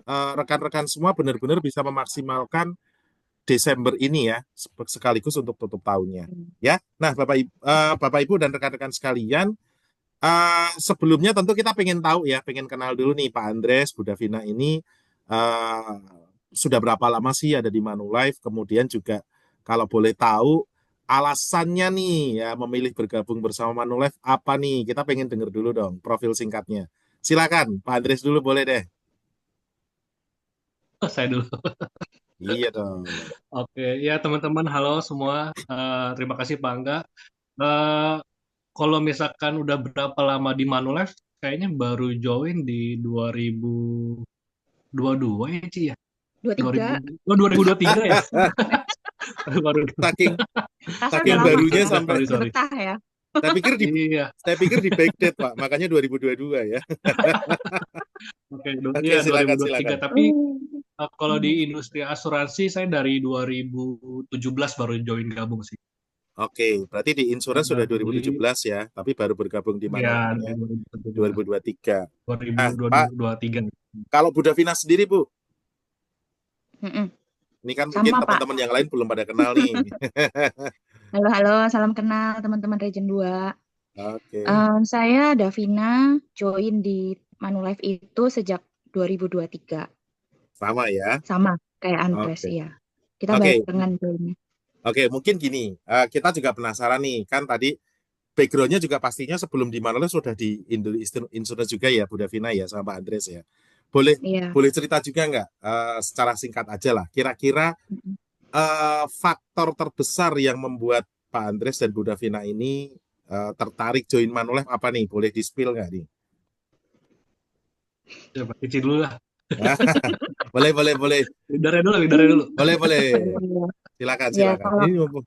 rekan-rekan semua benar-benar bisa memaksimalkan Desember ini ya, sekaligus untuk tutup tahunnya. Hmm. Ya, nah Bapak Ibu dan rekan-rekan sekalian, sebelumnya tentu kita pengen tahu ya, pengen kenal dulu nih Pak Andres, Bu Davina ini eh, sudah berapa lama sih ada di Manulife? Kemudian juga kalau boleh tahu alasannya nih ya memilih bergabung bersama Manulife apa nih? Kita pengen denger dulu dong profil singkatnya. Silakan Pak Andres dulu boleh deh. Saya dulu. Iya dong. Oke, ya teman-teman, halo semua. Terima kasih Pak Angga. Eh, Kalau misalkan udah berapa lama di Manulife, kayaknya baru join di 2022 ya, Ci ya? 2000, 23. 2023 ya? Baru Saking Rasa udah saking lama barunya ya, sampai sorry, udah sorry. betah ya. saya pikir di Iya, saya pikir di backdate Pak, makanya 2022 ya. oke, Oke, iya silakan 2023. silakan. Tapi Hmm. kalau di Hmm. industri asuransi, saya dari 2017 baru join gabung sih. Oke, berarti di insurance sudah Jadi, 2017 ya, tapi baru bergabung di ya Manulife-nya dari 2017, 2023. Nah, Pak, 2023. kalau Bu Davina sendiri, Bu, Mm-mm. ini kan mungkin Sama Pak. teman-teman yang lain belum pada kenal nih. Halo, halo, salam kenal teman-teman Region 2. Oke, Saya Davina, join di Manulife itu sejak 2023. sama ya. Sama kayak Andres Oke, ya. Kita oke, barengan joinnya. oke. Mungkin gini, kita juga penasaran nih, kan tadi backgroundnya juga pastinya sebelum di Manulife sudah di Insurance juga ya, Bu Davina ya, sama Pak Andres ya. Boleh, Iya. boleh cerita juga nggak, secara singkat aja lah, kira-kira Mm-mm. faktor terbesar yang membuat Pak Andres dan Bu Davina ini tertarik join Manulife apa nih? Boleh di-spill nggak nih? Coba isi dulu lah. Boleh, boleh, boleh, Lidernya dulu, lidernya dulu. boleh, boleh. Iya. Silakan, Ya, silakan. kalau Ini mumpung.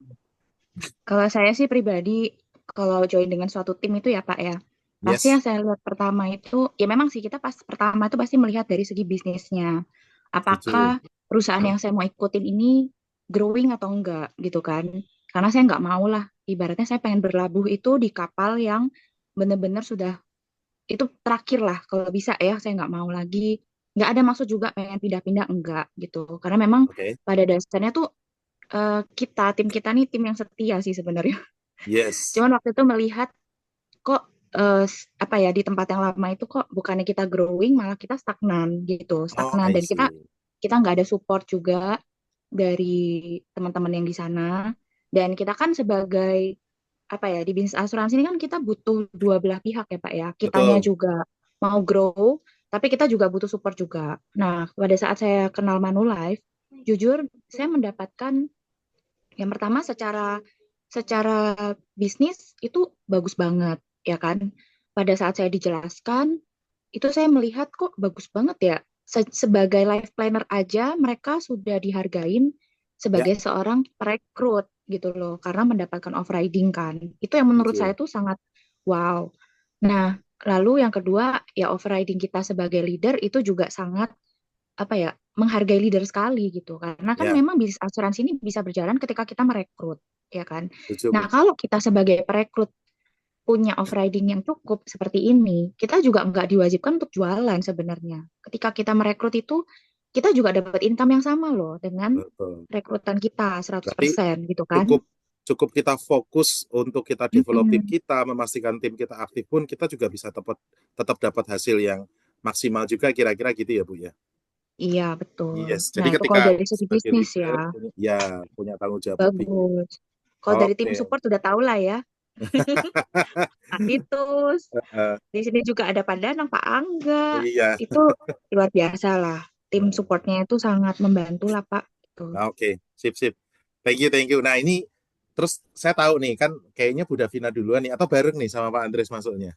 kalau saya sih pribadi, kalau join dengan suatu tim itu ya Pak ya, pasti Yes, yang saya lihat pertama itu, ya memang sih kita pas pertama itu pasti melihat dari segi bisnisnya. Apakah setuju. perusahaan yang saya mau ikutin ini growing atau enggak gitu kan. Karena saya nggak mau lah, ibaratnya saya pengen berlabuh itu di kapal yang benar-benar sudah, itu terakhir lah kalau bisa ya, saya nggak mau lagi. Nggak ada maksud juga pengen pindah-pindah, enggak gitu. Karena memang Oke. pada dasarnya tuh tim kita nih tim yang setia sih sebenarnya. Yes. Cuman waktu itu melihat kok apa ya, di tempat yang lama itu kok bukannya kita growing malah kita stagnan gitu, Oh, stagnan, I dan kita see. kita nggak ada support juga dari teman-teman yang di sana. Dan kita kan sebagai apa ya, di bisnis asuransi ini kan kita butuh dua belah pihak ya Pak ya. Kitanya Betul. juga mau grow, tapi kita juga butuh support juga. Nah, pada saat saya kenal Manulife, jujur saya mendapatkan yang pertama, secara secara bisnis itu bagus banget, ya kan? Pada saat saya dijelaskan, itu saya melihat kok bagus banget ya. Sebagai life planner aja, mereka sudah dihargain Ya, sebagai seorang perekrut gitu loh, karena mendapatkan off-riding kan. Itu yang menurut setuju. saya tuh sangat wow. Nah, lalu yang kedua, ya off-riding kita sebagai leader itu juga sangat apa ya, menghargai leader sekali gitu, karena kan Ya, memang bisnis asuransi ini bisa berjalan ketika kita merekrut, ya kan. setuju, Nah, Bu. kalau kita sebagai perekrut punya off-riding yang cukup seperti ini, kita juga nggak diwajibkan untuk jualan sebenarnya. Ketika kita merekrut itu, kita juga dapat income yang sama loh dengan Betul. rekrutan kita Berarti 100% gitu kan. cukup cukup kita fokus untuk kita develop tim Mm-mm. kita, memastikan tim kita aktif pun kita juga bisa tetap dapat hasil yang maksimal juga kira-kira gitu ya Bu ya. Iya, betul. Yes, jadi Nah, itu ketika kalau dari segi sebagai bisnis ya, leader punya tanggung jawab lebih. bagus. Kalau dari tim Oke. support udah tahu lah ya. Pak Titus, Eh, di sini juga ada Pak Danang, Pak Angga. iya. Itu luar biasa lah. Tim supportnya itu sangat membantu lah, Pak. Gitu. Oke, sip sip. Thank you, thank you. Nah, ini terus saya tahu nih kan kayaknya Bu Davina duluan nih atau bareng nih sama Pak Andres masuknya.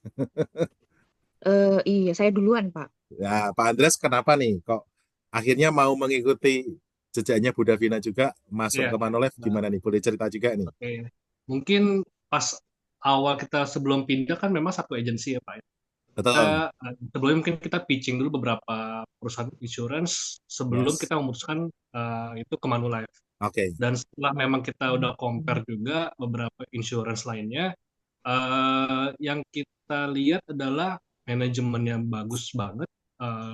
Iya, saya duluan, Pak. Ya, Pak Andres kenapa nih kok akhirnya mau mengikuti jejaknya Bu Davina juga masuk Iya. ke Manulife Nah, gimana nih? Boleh cerita juga nih? oke. Mungkin pas awal kita sebelum pindah kan memang satu agensi ya Pak. Kita Betul. sebelum mungkin kita pitching dulu beberapa perusahaan insurance sebelum Yes. kita memutuskan itu ke Manulife. Oke. Dan setelah memang kita udah compare juga beberapa insurance lainnya, yang kita lihat adalah manajemen yang bagus banget,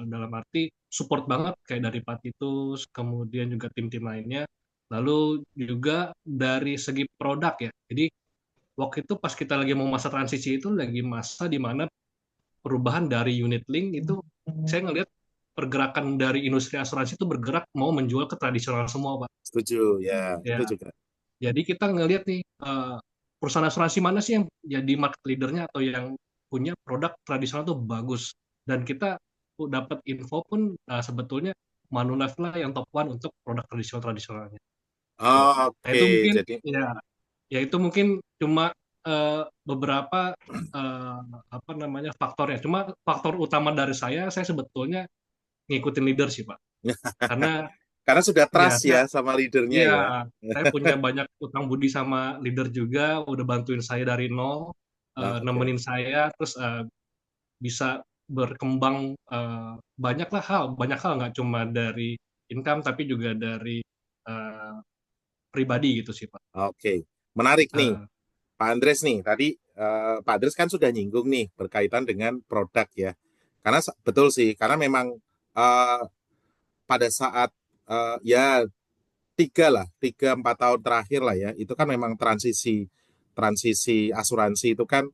dalam arti support banget kayak dari Patitus, kemudian juga tim-tim lainnya. Lalu juga dari segi produk ya. Jadi waktu itu pas kita lagi mau masa transisi itu lagi masa di mana perubahan dari unit link itu saya ngelihat pergerakan dari industri asuransi itu bergerak mau menjual ke tradisional semua, Pak. Setuju, ya, itu Ya, juga. jadi kita ngelihat nih perusahaan asuransi mana sih yang jadi market leadernya atau yang punya produk tradisional tuh bagus. Dan kita dapat info pun sebetulnya Manulife lah yang top one untuk produk tradisionalnya. Tuh. Nah Oke, itu mungkin jadi ya itu mungkin cuma beberapa apa namanya faktornya. Cuma faktor utama dari saya sebetulnya ngikutin leader sih Pak. Karena karena sudah ya trust ya sama leadernya iya, ya. saya punya banyak utang budi sama leader juga, udah bantuin saya dari nol, Oke. nemenin saya, terus bisa berkembang banyak hal nggak cuma dari income tapi juga dari eh, pribadi gitu sih Pak. Oke, menarik nih, Eh, Pak Andres nih. Tadi Pak Andres kan sudah nyinggung nih berkaitan dengan produk ya. Karena betul sih, karena memang eh, pada saat ya 3 4 tahun terakhir lah ya, itu kan memang transisi transisi asuransi itu kan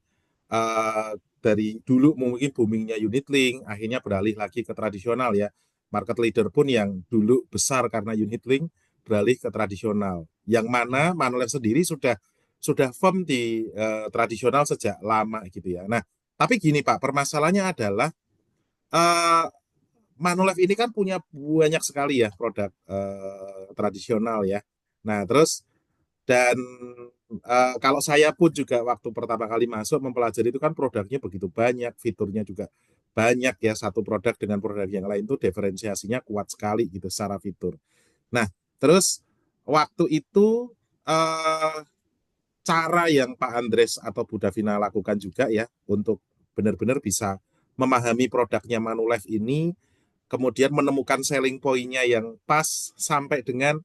eh, dari dulu mungkin boomingnya unit link, akhirnya beralih lagi ke tradisional ya. Market leader pun yang dulu besar karena unit link beralih ke tradisional. Yang mana Manulife sendiri sudah firm di tradisional sejak lama gitu ya. Nah, tapi gini Pak, permasalahannya adalah eh, Manulife ini kan punya banyak sekali ya produk tradisional ya. Nah, terus dan kalau saya pun juga waktu pertama kali masuk mempelajari itu kan produknya begitu banyak, fiturnya juga banyak ya. Satu produk dengan produk yang lain itu diferensiasinya kuat sekali gitu secara fitur. Nah, terus waktu itu eh, cara yang Pak Andres atau Bu Davina lakukan juga ya untuk benar-benar bisa memahami produknya Manulife ini, kemudian menemukan selling point-nya yang pas sampai dengan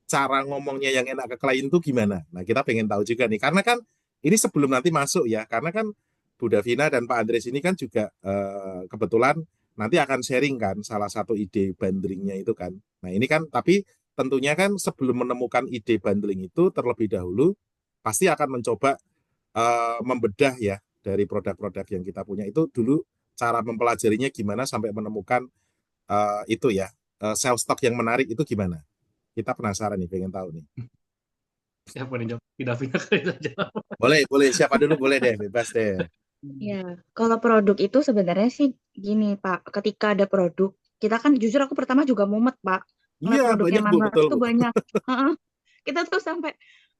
cara ngomongnya yang enak ke klien itu gimana? Nah, kita pengen tahu juga nih. Karena kan ini sebelum nanti masuk ya, karena kan Bu Davina dan Pak Andres ini kan juga kebetulan nanti akan sharing kan salah satu ide bundlingnya itu kan. Nah, ini kan tapi tentunya kan sebelum menemukan ide bundling itu terlebih dahulu pasti akan mencoba membedah ya dari produk-produk yang kita punya itu dulu cara mempelajarinya gimana sampai menemukan itu ya sales stock yang menarik itu gimana? Kita penasaran nih, pengen tahu nih. siapa nih jawab? Tidak pindah kali saja. Boleh, boleh. Siapa dulu boleh deh, bebas deh. Ya, kalau produk itu sebenarnya sih gini, Pak. Ketika ada produk, kita kan jujur aku pertama juga mumet, Pak. Iya, Ngeliat produknya banyak Bu, Manulife betul itu Bu. banyak. Heeh. Kita tuh sampai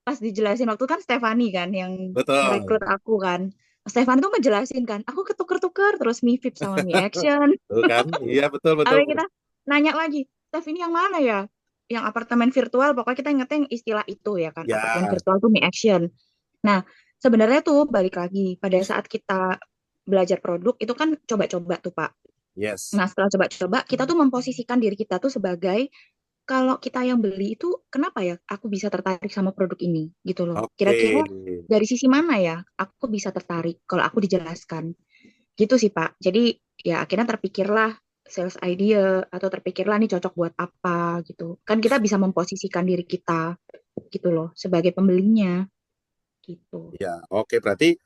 pas dijelasin waktu kan Stefani kan yang Betul. ngerekrut aku kan. Stefani tuh ngejelasin kan, aku ketuker-tuker terus Mi VIP sama Mi Action. Tuh kan? Iya, betul, betul Sampai Bu. kita nanya lagi, Stef ini yang mana ya? Yang apartemen virtual, pokoknya kita ingetnya yang istilah itu ya kan, apartemen Ya, virtual tuh Mi Action. Nah, sebenarnya tuh balik lagi pada saat kita belajar produk itu kan coba-coba tuh Pak. yes. Nah, setelah coba-coba kita tuh memposisikan diri kita tuh sebagai kalau kita yang beli itu kenapa ya aku bisa tertarik sama produk ini gitu loh. Oke. Kira-kira dari sisi mana ya aku bisa tertarik kalau aku dijelaskan. Gitu sih Pak. Jadi ya akhirnya terpikirlah sales idea atau terpikirlah nih cocok buat apa gitu. Kan kita bisa memposisikan diri kita gitu loh sebagai pembelinya gitu. Ya, oke. Berarti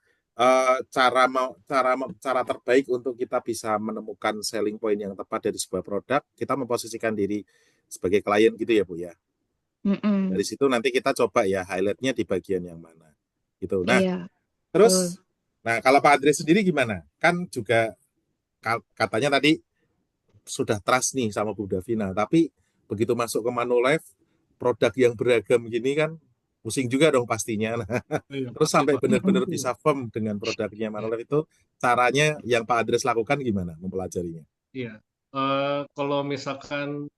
cara terbaik untuk kita bisa menemukan selling point yang tepat dari sebuah produk, kita memposisikan diri sebagai klien gitu ya Bu ya. Dari Mm-mm. situ nanti kita coba ya highlightnya di bagian yang mana. Gitu. Nah, Iya, betul. terus, nah kalau Pak Andre sendiri gimana? Kan juga katanya tadi sudah trust nih sama Bu Davina, tapi begitu masuk ke Manulife, produk yang beragam gini kan pusing juga dong pastinya. Nah, Iya, terus pasti sampai Pak. Mm-mm. benar-benar bisa firm dengan produknya Iya. Manulife itu caranya yang Pak Andres lakukan gimana mempelajarinya? Iya. Kalau misalkan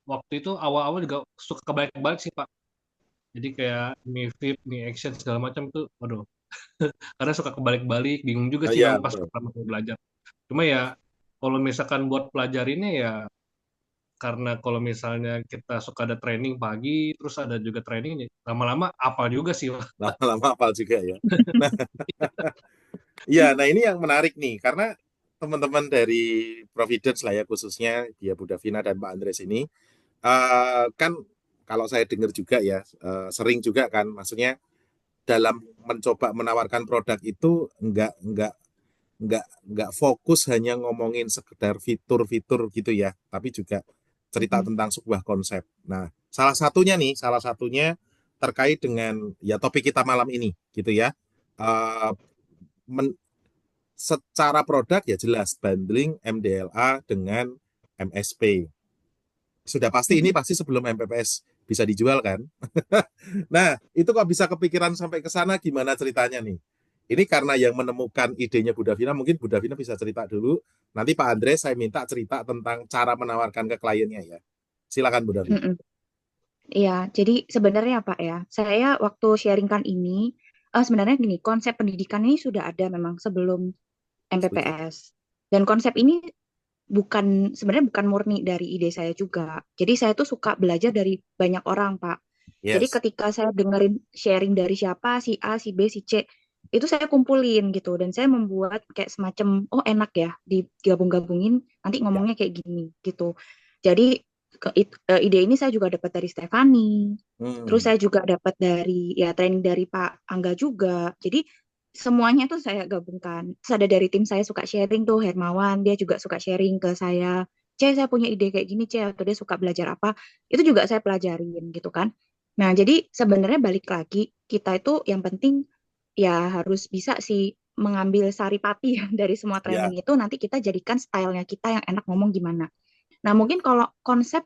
waktu itu awal-awal juga suka kebalik-balik sih Pak. Jadi kayak Mi VIP, Mi Action segala macam tuh, waduh. Karena suka kebalik-balik, bingung juga Oh sih iya, memang pas betul. pertama kali belajar. Cuma ya kalau misalkan buat pelajarinnya ya karena kalau misalnya kita suka ada training pagi, terus ada juga trainingnya, lama-lama apal juga sih Pak. Lama-lama hafal juga ya. Nah, iya, nah ini yang menarik nih karena teman-teman dari Providence lah ya, khususnya dia Bu Davina dan Pak Andres ini. Kan kalau saya dengar juga ya, sering juga kan, maksudnya dalam mencoba menawarkan produk itu nggak fokus hanya ngomongin sekedar fitur-fitur gitu ya, tapi juga cerita Mhm. tentang sebuah konsep. Nah, salah satunya terkait dengan ya topik kita malam ini gitu ya. Eh, men- Secara produk ya jelas bundling MDLA dengan MSP. Sudah pasti ini Mhm. pasti sebelum MPPS bisa dijual kan? Nah, itu kok bisa kepikiran sampai ke sana gimana ceritanya nih? Ini karena yang menemukan idenya Bu Davina, mungkin Bu Davina bisa cerita dulu. Nanti Pak Andre saya minta cerita tentang cara menawarkan ke kliennya ya. Silakan Bu Davina. Mhm. Iya, jadi sebenarnya Pak ya, saya waktu sharingkan ini, sebenarnya gini, konsep pendidikan ini sudah ada memang sebelum Setuju. MPPS. Dan konsep ini sebenarnya bukan murni dari ide saya juga. Jadi saya tuh suka belajar dari banyak orang, Pak. Jadi Yes. ketika saya dengerin sharing dari siapa, si A, si B, si C, itu saya kumpulin gitu. Dan saya membuat kayak semacam, oh enak ya, digabung-gabungin, nanti Ya. ngomongnya kayak gini gitu. Jadi ide ini saya juga dapat dari Stefani. Terus Hmm. saya juga dapat dari ya training dari Pak Angga juga. Jadi semuanya tuh saya gabungkan. Terus ada dari tim saya suka sharing tuh Hermawan, dia juga suka sharing ke saya. Saya punya ide kayak gini, atau dia suka belajar apa, itu juga saya pelajarin gitu kan. Nah, jadi sebenarnya balik lagi, kita itu yang penting ya harus bisa sih mengambil saripati dari semua Ya, training itu, nanti kita jadikan stylenya kita yang enak ngomong gimana. Nah, mungkin kalau konsep,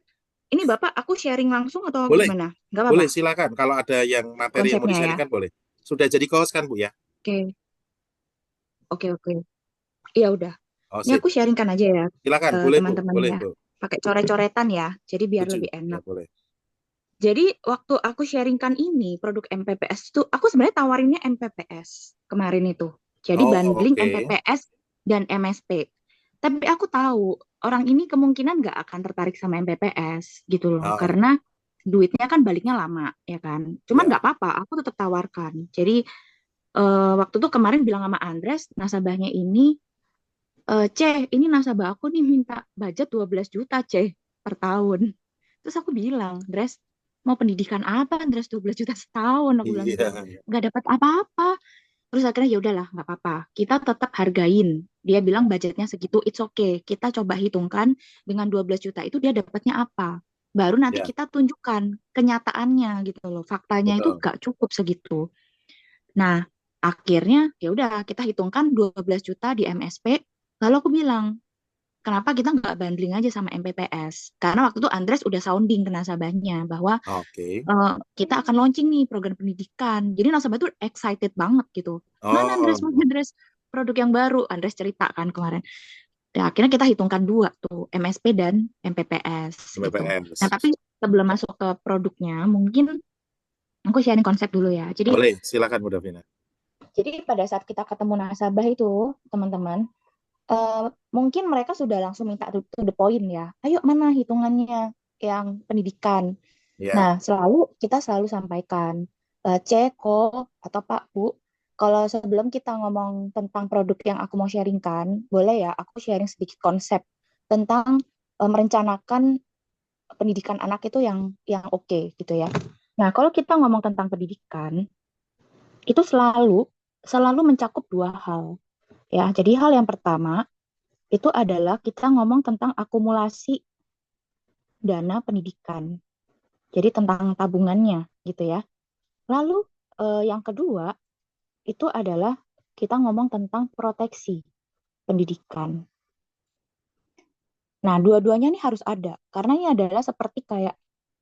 ini Bapak aku sharing langsung atau boleh. gimana? Nggak apa-apa Boleh silakan kalau ada yang materi yang mau konsepnya ya. di-sharingkan boleh. Sudah jadi kaos kan Bu ya? Oke, oke, oke. Iya udah. Oh, Ini sip. aku sharingkan aja ya Silakan, ke boleh Bu. teman-teman Boleh ya. Bu. Pakai coret-coretan ya, jadi biar Setuju. lebih Ya, enak. boleh. Jadi waktu aku sharingkan ini produk MPPS itu, aku sebenarnya tawarinnya MPPS kemarin itu. Jadi Oh, bundling oke. MPPS dan MSP. Tapi aku tahu orang ini kemungkinan nggak akan tertarik sama MPPS gitu loh, Oh, karena duitnya kan baliknya lama ya kan. Cuman ya. nggak apa-apa, aku tetap tawarkan. Jadi waktu itu kemarin bilang sama Andres, nasabahnya ini, ini nasabah aku nih minta budget 12 juta, per tahun. Terus aku bilang, Andres, mau pendidikan apa, Andres, 12 juta setahun? Aku bilang gitu. Iya. Nggak dapat apa-apa. Terus akhirnya ya udahlah, nggak apa-apa. Kita tetap hargain. Dia bilang budgetnya segitu, it's okay. Kita coba hitungkan dengan 12 juta itu dia dapatnya apa. Baru nanti Ya, kita tunjukkan kenyataannya gitu loh. Faktanya itu betul. nggak cukup segitu. Nah, akhirnya ya udah kita hitungkan 12 juta di MSP. Lalu aku bilang, kenapa kita nggak bundling aja sama MPPS? Karena waktu itu Andres udah sounding ke nasabahnya bahwa Oke. kita akan launching nih program pendidikan. Jadi nasabah tuh excited banget gitu. Mana Oh, Andres produk yang baru? Andres cerita kan kemarin. Dan akhirnya kita hitungkan dua tuh, MSP dan MPPS gitu. Nah, BPS. tapi sebelum masuk ke produknya, mungkin aku sharing konsep dulu ya. Boleh, silakan Bu Davina. Jadi pada saat kita ketemu nasabah itu, teman-teman, eh, mungkin mereka sudah langsung minta to the point ya. Ayo mana hitungannya yang pendidikan. Ya, Nah, kita selalu sampaikan, C, Ko, atau Pak, Bu, kalau sebelum kita ngomong tentang produk yang aku mau sharingkan, boleh ya aku sharing sedikit konsep tentang merencanakan pendidikan anak itu yang oke gitu ya. Nah, kalau kita ngomong tentang pendidikan, itu selalu mencakup dua hal ya. Jadi hal yang pertama itu adalah kita ngomong tentang akumulasi dana pendidikan. Jadi tentang tabungannya gitu ya. Lalu yang kedua itu adalah kita ngomong tentang proteksi pendidikan. Nah, dua-duanya ini harus ada karena ini adalah seperti kayak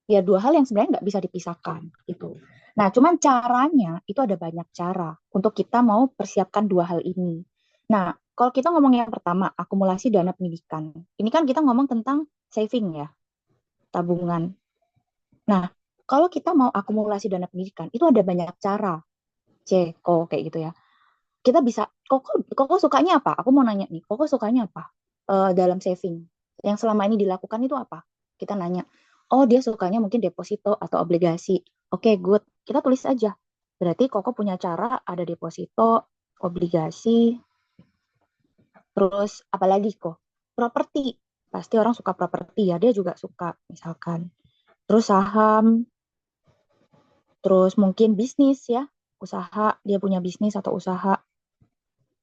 ya dua hal yang sebenarnya nggak bisa dipisahkan gitu. Nah, cuman caranya itu ada banyak cara untuk kita mau persiapkan dua hal ini. Nah, kalau kita ngomong yang pertama, akumulasi dana pendidikan. Ini kan kita ngomong tentang saving ya, tabungan. Nah, kalau kita mau akumulasi dana pendidikan, itu ada banyak cara. Kok kayak gitu ya. Kita bisa, Koko sukanya apa? Aku mau nanya nih, Koko sukanya apa dalam saving? Yang selama ini dilakukan itu apa? Kita nanya, oh dia sukanya mungkin deposito atau obligasi. Oke, good. Kita tulis aja. Berarti Koko punya cara ada deposito, obligasi, Terus apalagi kok? Properti. Pasti orang suka properti ya, dia juga suka misalkan. Terus saham, terus mungkin bisnis ya, usaha, dia punya bisnis atau usaha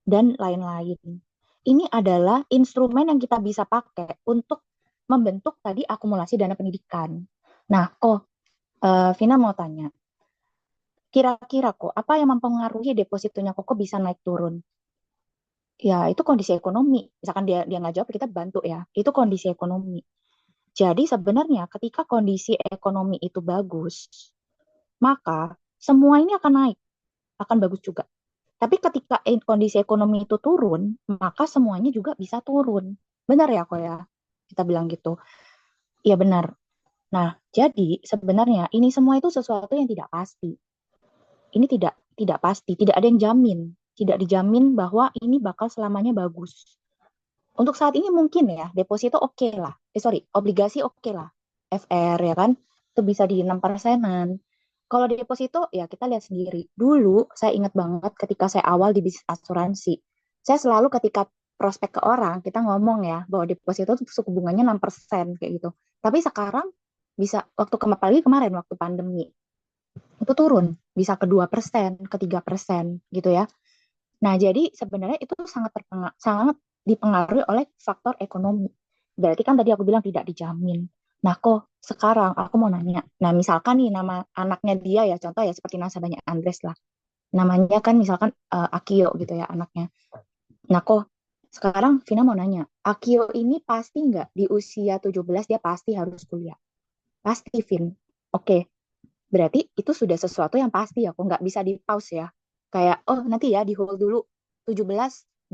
dan lain-lain. Ini adalah instrumen yang kita bisa pakai untuk membentuk tadi akumulasi dana pendidikan. Nah, kok Vina mau tanya, kira-kira kok apa yang mempengaruhi depositonya kok bisa naik turun? Ya, itu kondisi ekonomi. Misalkan dia nggak jawab, kita bantu ya. Itu kondisi ekonomi. Jadi sebenarnya ketika kondisi ekonomi itu bagus, maka semua ini akan naik, akan bagus juga. Tapi ketika kondisi ekonomi itu turun, maka semuanya juga bisa turun. Benar ya kok ya? Kita bilang gitu. Iya benar. Nah, jadi sebenarnya ini semua itu sesuatu yang tidak pasti. Ini tidak pasti, tidak ada yang jamin, tidak dijamin bahwa ini bakal selamanya bagus. Untuk saat ini mungkin ya, deposito oke lah. Obligasi oke lah. FR ya kan, itu bisa di 6%-an. Kalau deposito ya kita lihat sendiri. Dulu saya ingat banget ketika saya awal di bisnis asuransi. Saya selalu ketika prospek ke orang, kita ngomong ya bahwa deposito itu suku bunganya 6% kayak gitu. Tapi sekarang bisa apalagi kemarin waktu pandemi itu turun bisa ke 2%, ke 3% gitu ya. Nah, jadi sebenarnya itu sangat dipengaruhi oleh faktor ekonomi. Berarti kan tadi aku bilang tidak dijamin. Nah, kok sekarang aku mau nanya. Nah, misalkan nih nama anaknya dia ya, contoh ya seperti nasabahnya Andres lah. Namanya kan misalkan Akio gitu ya anaknya. Nah, kok sekarang Vina mau nanya. Akio ini pasti nggak di usia 17 dia pasti harus kuliah? Pasti, Vin. Oke, berarti itu sudah sesuatu yang pasti ya, kok nggak bisa di pause ya. Kayak, oh nanti ya di hold dulu, 17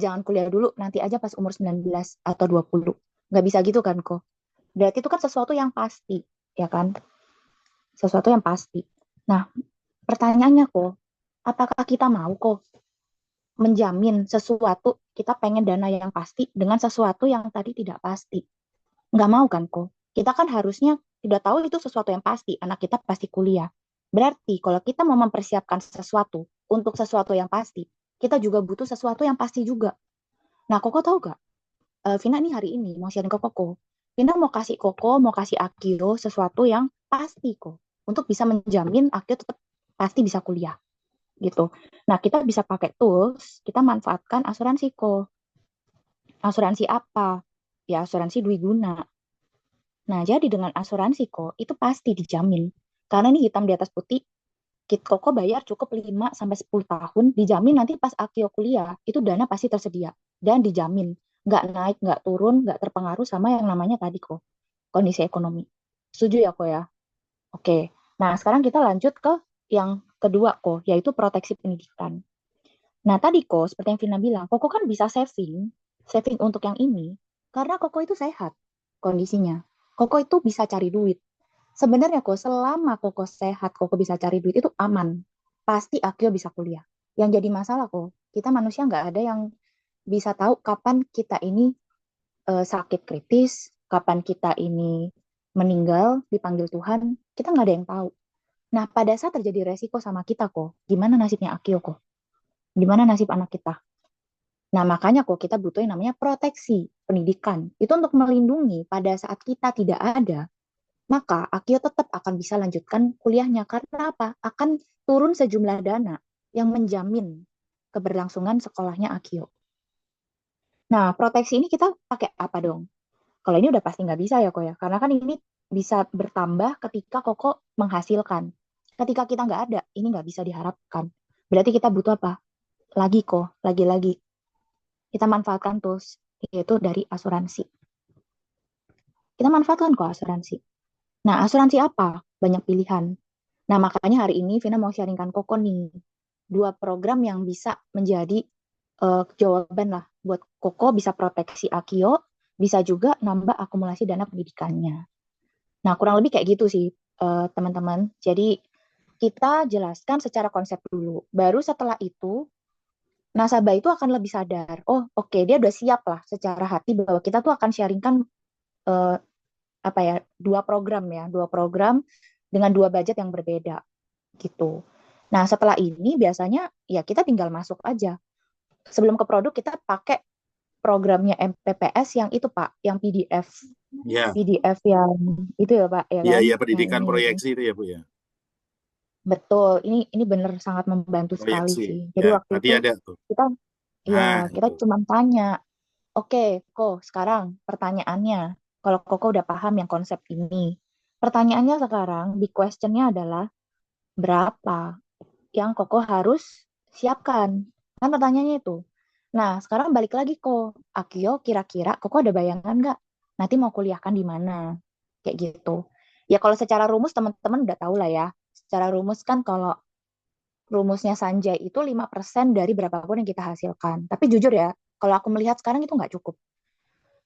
jangan kuliah dulu, nanti aja pas umur 19 atau 20. Nggak bisa gitu kan kok. Berarti itu kan sesuatu yang pasti, ya kan? Sesuatu yang pasti. Nah, pertanyaannya kok, apakah kita mau kok menjamin sesuatu, kita pengen dana yang pasti dengan sesuatu yang tadi tidak pasti? Nggak mau kan kok. Kita kan harusnya sudah tahu itu sesuatu yang pasti, anak kita pasti kuliah. Berarti kalau kita mau mempersiapkan sesuatu untuk sesuatu yang pasti, kita juga butuh sesuatu yang pasti juga. Nah, Koko tahu gak? Vina nih hari ini mau sharing ke Koko. Vina mau kasih Koko, mau kasih Akio sesuatu yang pasti kok. Untuk bisa menjamin Akio tetap pasti bisa kuliah. Gitu. Nah, kita bisa pakai tools, kita manfaatkan asuransi kok. Asuransi apa? Ya, asuransi Dwi Guna. Nah, jadi dengan asuransi kok, itu pasti dijamin. Karena ini hitam di atas putih, Koko bayar cukup 5 sampai 10 tahun, dijamin nanti pas Akio kuliah, itu dana pasti tersedia. Dan dijamin. Nggak naik, nggak turun, nggak terpengaruh sama yang namanya tadi kok, kondisi ekonomi. Setuju ya kok ya? Oke. Nah, sekarang kita lanjut ke yang kedua kok, yaitu proteksi pendidikan. Nah, tadi kok, seperti yang Vina bilang, Koko kan bisa saving untuk yang ini, karena Koko itu sehat kondisinya. Koko itu bisa cari duit. Sebenarnya kok, selama Koko sehat, Koko bisa cari duit, itu aman. Pasti Akio bisa kuliah. Yang jadi masalah kok, kita manusia nggak ada yang bisa tahu kapan kita ini sakit kritis, kapan kita ini meninggal, dipanggil Tuhan, kita nggak ada yang tahu. Nah, pada saat terjadi resiko sama kita kok, gimana nasibnya Akio kok? Gimana nasib anak kita? Nah, makanya kok kita butuh yang namanya proteksi pendidikan. Itu untuk melindungi pada saat kita tidak ada, maka Akio tetap akan bisa lanjutkan kuliahnya. Karena apa? Akan turun sejumlah dana yang menjamin keberlangsungan sekolahnya Akio. Nah, proteksi ini kita pakai apa dong? Kalau ini udah pasti nggak bisa ya kok ya. Karena kan ini bisa bertambah ketika Koko menghasilkan. Ketika kita nggak ada, ini nggak bisa diharapkan. Berarti kita butuh apa? Lagi kok, lagi-lagi kita manfaatkan tools, yaitu dari asuransi. Kita manfaatkan kok asuransi. Nah, asuransi apa? Banyak pilihan. Nah, makanya hari ini Vina mau sharingkan Koko nih. 2 program yang bisa menjadi jawaban lah buat Koko bisa proteksi Akio, bisa juga nambah akumulasi dana pendidikannya. Nah, kurang lebih kayak gitu sih, teman-teman. Jadi, kita jelaskan secara konsep dulu. Baru setelah itu, nasabah itu akan lebih sadar. Oh, oke, dia udah siap lah secara hati bahwa kita tuh akan sharingkan eh, apa ya, 2 program ya, 2 program dengan 2 budget yang berbeda gitu. Nah, setelah ini biasanya ya kita tinggal masuk aja. Sebelum ke produk kita pakai programnya MPPS yang itu Pak, yang PDF. Ya, PDF yang itu ya Pak, ya iya, kan? iya, Yang pendidikan ini. proyeksi itu ya Bu ya. Betul, ini bener sangat membantu sekali Proyeksi. sih. Jadi Ya, waktu tadi itu ada tuh. kita Nah, kita itu. cuma tanya, oke, kok sekarang pertanyaannya, kalau Koko udah paham yang konsep ini, pertanyaannya sekarang di questionnya adalah berapa yang Koko harus siapkan? Kan pertanyaannya itu. Nah, sekarang balik lagi kok, Akio, kira-kira Koko ada bayangan nggak? Nanti mau kuliahkan di mana? Kayak gitu. Ya kalau secara rumus teman-teman udah tahu lah ya. Secara rumus kan kalau rumusnya Sanjay itu 5% dari berapapun yang kita hasilkan. Tapi jujur ya, kalau aku melihat sekarang itu nggak cukup.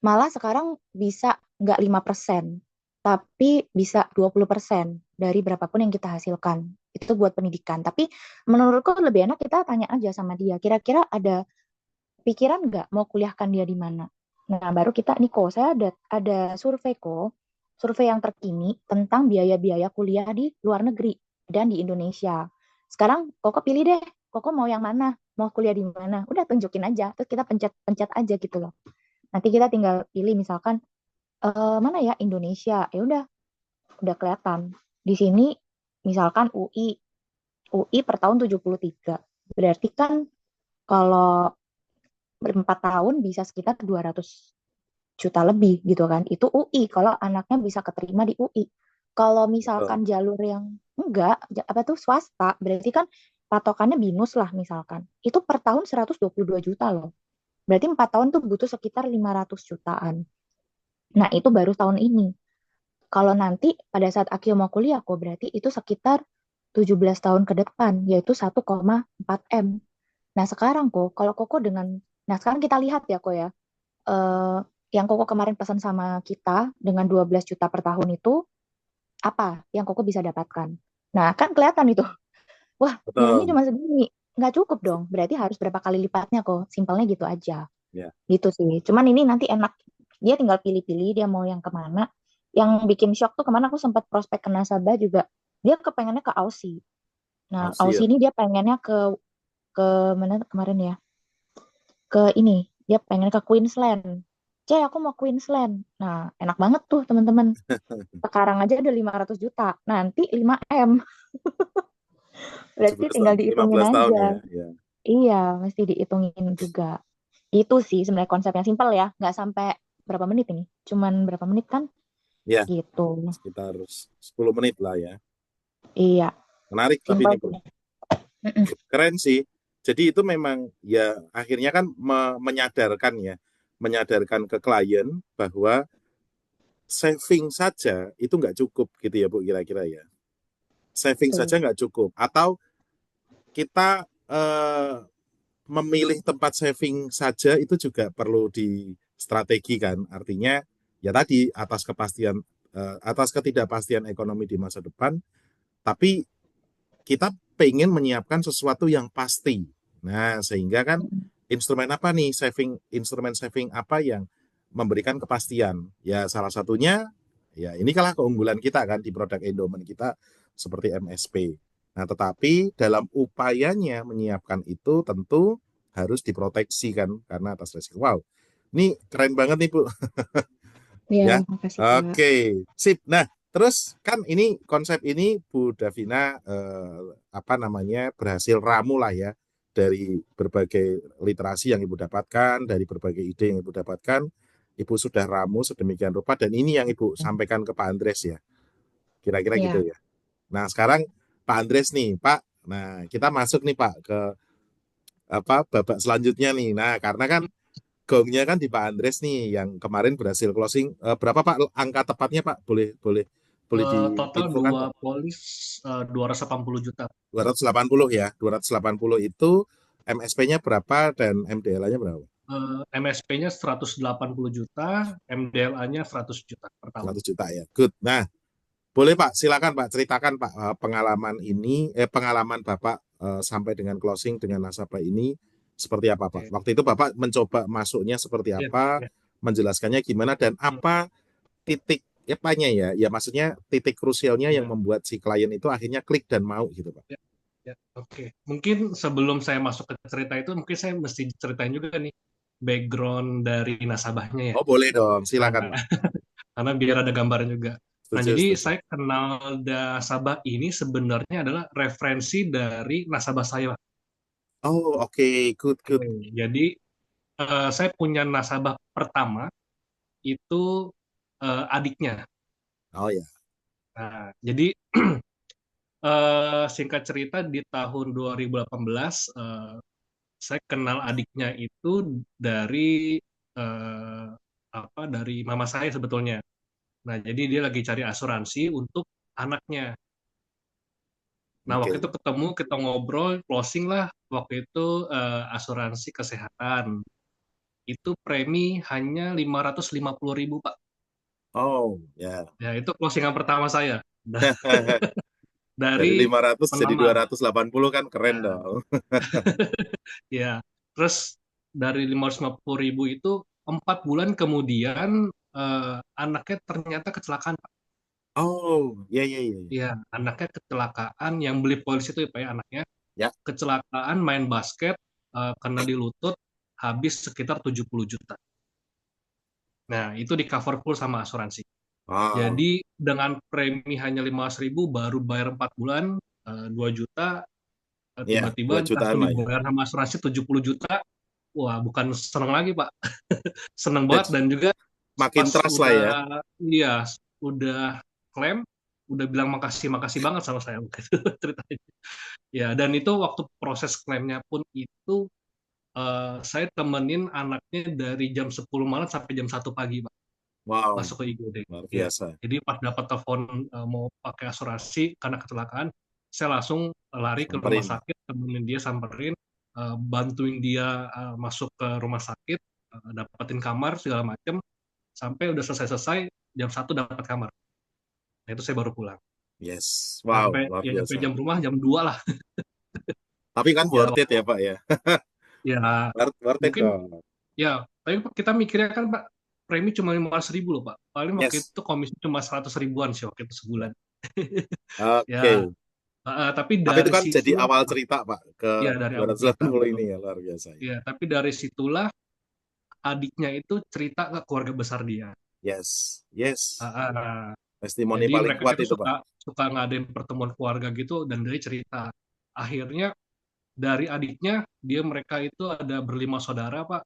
Malah sekarang bisa nggak 5%, tapi bisa 20% dari berapapun yang kita hasilkan. Itu buat pendidikan. Tapi menurutku lebih enak kita tanya aja sama dia. Kira-kira ada pikiran nggak mau kuliahkan dia di mana? Nah, baru kita, nih kok, saya ada survei kok, survei yang terkini tentang biaya-biaya kuliah di luar negeri dan di Indonesia. Sekarang Koko pilih deh, Koko mau yang mana? Mau kuliah di mana? Udah tunjukin aja, terus kita pencet-pencet aja gitu loh. Nanti kita tinggal pilih misalkan mana ya Indonesia. Ya udah kelihatan. Di sini misalkan UI per tahun 73. Berarti kan kalau berempat tahun bisa sekitar 200 juta lebih gitu kan. Itu UI kalau anaknya bisa keterima di UI. Kalau Betul. misalkan jalur yang enggak, apa tuh swasta, berarti kan patokannya binus lah misalkan. Itu per tahun 122 juta loh. Berarti 4 tahun tuh butuh sekitar 500 jutaan. Nah, itu baru tahun ini. Kalau nanti pada saat Akio mau kuliah kok berarti itu sekitar 17 tahun ke depan, yaitu 1,4 M. Nah, sekarang kok kalau Koko nah sekarang kita lihat ya kok ya, eh, yang Koko kemarin pesan sama kita dengan 12 juta per tahun itu apa yang Koko bisa dapatkan. Nah, kan kelihatan itu. Wah, nilainya Betul. cuma segini. Nggak cukup dong. Berarti harus berapa kali lipatnya kok. Simpelnya gitu aja. Ya. Gitu sih. Cuman ini nanti enak. Dia tinggal pilih-pilih dia mau yang kemana. Yang bikin shock tuh kemana aku sempat prospek ke nasabah juga. Dia kepengennya ke Aussie. Nah, Aussie ya. Aussie ini dia pengennya ke mana kemarin ya? Ke ini. Dia pengen ke Queensland. Aku mau Queensland. Nah, enak banget tuh teman-teman. Sekarang aja udah 500 juta. Nanti 5M. Berarti 17 tinggal tahun, dihitungin 15 tahun aja. ya. Ya. Iya, mesti dihitungin juga. Itu sih sebenarnya konsep yang simpel ya. Nggak sampai berapa menit ini. Cuman berapa menit kan? Ya, Gitu. sekitar 10 menit lah ya. Iya, Menarik tapi simpel ini Bu. sih. Mm-mm. Keren sih. Jadi itu memang ya akhirnya kan menyadarkan ya, menyadarkan ke klien bahwa saving saja itu nggak cukup gitu ya Bu kira-kira ya. Saving saja Betul. nggak cukup. Atau kita memilih tempat saving saja itu juga perlu distrategikan. Artinya ya tadi atas ketidakpastian ekonomi di masa depan, tapi kita pengen menyiapkan sesuatu yang pasti. Nah, sehingga kan Mm-mm. instrumen apa nih instrumen saving apa yang memberikan kepastian? Ya salah satunya ya ini kalah keunggulan kita kan di produk endowment kita seperti MSP. Nah, tetapi dalam upayanya menyiapkan itu tentu harus diproteksi kan karena atas resiko. Wow, ini keren banget nih Bu. Iya, Ya. makasih Kak. Oke, sip. Nah, terus kan ini konsep ini Bu Davina apa namanya berhasil ramu lah ya dari berbagai literasi yang Ibu dapatkan, dari berbagai ide yang Ibu dapatkan, Ibu sudah ramu sedemikian rupa dan ini yang Ibu sampaikan ke Pak Andres ya. Kira-kira gitu Iya, ya. Nah, sekarang Pak Andres nih, Pak. Nah, kita masuk nih Pak ke apa babak selanjutnya nih. Nah, karena kan gongnya kan di Pak Andres nih yang kemarin berhasil closing. Berapa Pak angka tepatnya Pak? Boleh boleh boleh Total diinfokan dua Pak? polis 280 juta. 280 ya. 280 itu MSP-nya berapa dan MDLA-nya berapa? MSP-nya 180 juta, MDLA-nya 100 juta per tahun. 100 juta ya. Good. Nah, boleh Pak, silakan Pak ceritakan Pak pengalaman ini pengalaman Bapak sampai dengan closing dengan nasabah ini seperti apa Pak? Oke. Waktu itu Bapak mencoba masuknya seperti Ya, apa? ya. Menjelaskannya gimana dan Hmm, apa titik apanya ya? Ya maksudnya titik krusialnya yang ya, membuat si klien itu akhirnya klik dan mau gitu Pak. ya, ya. Oke. Mungkin sebelum saya masuk ke cerita itu, mungkin saya mesti ceritain juga nih. background dari nasabahnya ya. Oh, boleh dong. Silakan, Nah, Pak. karena biar ada gambaran juga. Nah, Setuju, jadi setuju. saya kenal nasabah ini sebenarnya adalah referensi dari nasabah saya. Oh, oke. Good, good. Jadi saya punya nasabah pertama itu adiknya. Oh ya. Nah, jadi singkat cerita di tahun 2018 saya kenal adiknya itu dari eh, dari mama saya sebetulnya. Nah, jadi dia lagi cari asuransi untuk anaknya. Nah, waktu Oke. itu ketemu, kita ngobrol, closing lah. Waktu itu asuransi kesehatan. Itu premi hanya 550.000, Pak. Oh, ya. Ya, itu closingan pertama saya. Dari Dari 500 jadi penambang. 280 kan keren Ya, dong. ya. Terus dari 550.000 itu 4 bulan kemudian anaknya ternyata kecelakaan, Pak. Oh, ya, ya, ya, ya. Ya, anaknya kecelakaan yang beli polis itu ya, Pak ya, anaknya. Ya. Kecelakaan main basket, kena di lutut, habis sekitar 70 juta. Nah, itu di cover full sama asuransi. Wow. Jadi dengan premi hanya 15.000 baru bayar 4 bulan, 2 juta, Ya, tiba-tiba 2 jutaan langsung lah ya. dibayar sama asuransi 70 juta. Wah, bukan seneng lagi, Pak. Seneng banget. Jadi, Dan juga makin pas trust lah udah, ya. iya, udah klaim, udah bilang makasih makasih banget sama saya gitu ceritanya. Ya, dan itu waktu proses klaimnya pun itu saya temenin anaknya dari jam 10 malam sampai jam 1 pagi, Pak, Wow, masuk ke IGD. luar Ya. biasa. Jadi pas dapat telepon mau pakai asuransi karena kecelakaan, saya langsung lari ke rumah Samperin. sakit, temenin dia, samperin, bantuin dia masuk ke rumah sakit, dapetin kamar segala macem, sampai udah selesai-selesai jam 1 dapat kamar. Nah, itu saya baru pulang. Yes. Wow, luar Sampai biasa. jam rumah jam 2 lah. Tapi kan Ya, worth it ya, Pak ya. ya Worth it mungkin. dong. Ya, tapi kita mikirnya kan Pak, premi cuma 15.000 loh Pak. Paling waktu Yes. itu komisi cuma 100 ribuan sih waktu itu Ya. sebulan. Ya, Oke. tapi Tapi itu dari kan jadi situlah, awal cerita, Pak, ke ya dari awal cerita 280 betul. ini ya, luar biasa ya. Ya, tapi dari situlah adiknya itu cerita ke keluarga besar dia. Yes. Yes. Ah, ah. Testimoni Jadi paling mereka kuat itu itu, Pak. suka suka ngadain pertemuan keluarga gitu dan dia cerita. Akhirnya dari adiknya mereka itu ada berlima saudara Pak.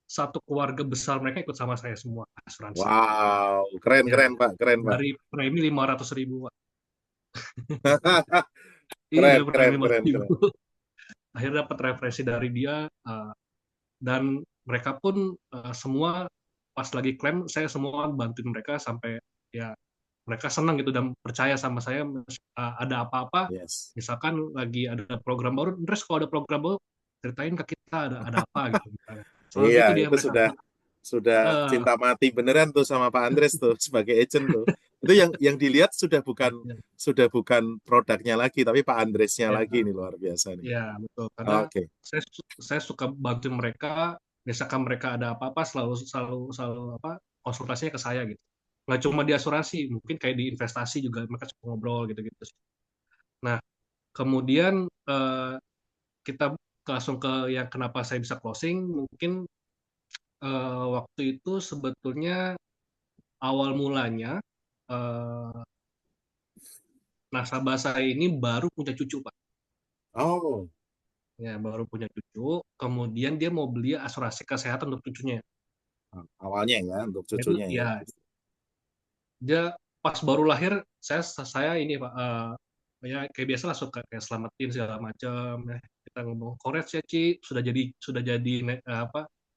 Satu keluarga besar mereka ikut sama saya semua asuransi. Wow, keren, Ya, keren, Pak. Keren, Pak. dari premi 500.000 Pak. Iya, Keren, dari premi keren, lima keren, ratus ribu keren. Akhirnya dapat referensi dari dia, dan mereka pun semua pas lagi klaim saya semua bantuin mereka sampai ya mereka senang gitu dan percaya sama saya. Ada apa-apa, Yes. misalkan lagi ada program baru, terus kalau ada program baru ceritain ke kita ada apa gitu misalnya. Selalu Iya, gitu dia itu mereka. sudah Eh, cinta mati beneran tuh sama Pak Andres tuh sebagai agent tuh. Itu yang dilihat sudah bukan produknya lagi, tapi Pak Andresnya ya, lagi nih luar biasa nih. ya, betul. Karena Oke. saya suka bantuin mereka. Misalkan mereka ada apa-apa, selalu selalu selalu apa konsultasinya ke saya gitu. Nggak cuma di asuransi, mungkin kayak di investasi juga mereka suka ngobrol gitu-gitu sih. Nah, kemudian kita langsung ke yang kenapa saya bisa closing. Mungkin waktu itu sebetulnya awal mulanya eh, nasabah saya ini baru punya cucu, Pak. Oh, Ya, baru punya cucu. Kemudian dia mau beli asuransi kesehatan untuk cucunya. awalnya ya untuk Nah, itu cucunya ya. ya dia pas baru lahir saya ini Pak, ya kayak biasa lah suka kayak selamatin segala macam ya, kita ngomong congrats ya Ci sudah jadi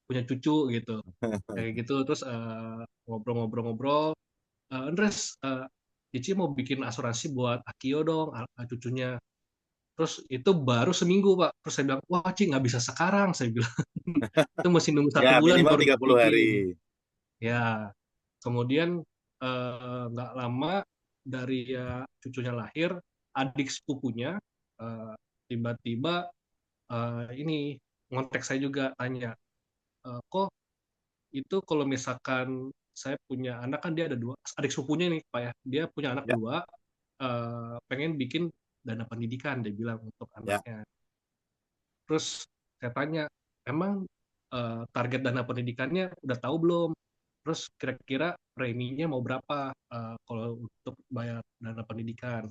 punya cucu gitu, kayak gitu. Terus ngobrol-ngobrol-ngobrol, Andres, Cici mau bikin asuransi buat Akio dong, cucunya. Terus itu baru seminggu Pak, terus saya bilang wah Ci nggak bisa sekarang, saya bilang itu mesti nunggu Ya, 1 bulan minimal baru bisa 30 hari. bikin. Ya, kemudian nggak lama dari ya cucunya lahir, adik sepupunya eh, tiba-tiba ini ngontek saya juga, tanya, kok itu kalau misalkan saya punya anak, kan dia ada dua adik sepupunya nih Pak ya, dia punya anak Ya, dua, pengen bikin dana pendidikan dia bilang untuk ya. anaknya. Terus saya tanya, emang target dana pendidikannya udah tahu belum? Terus kira-kira preminya mau berapa kalau untuk bayar dana pendidikan?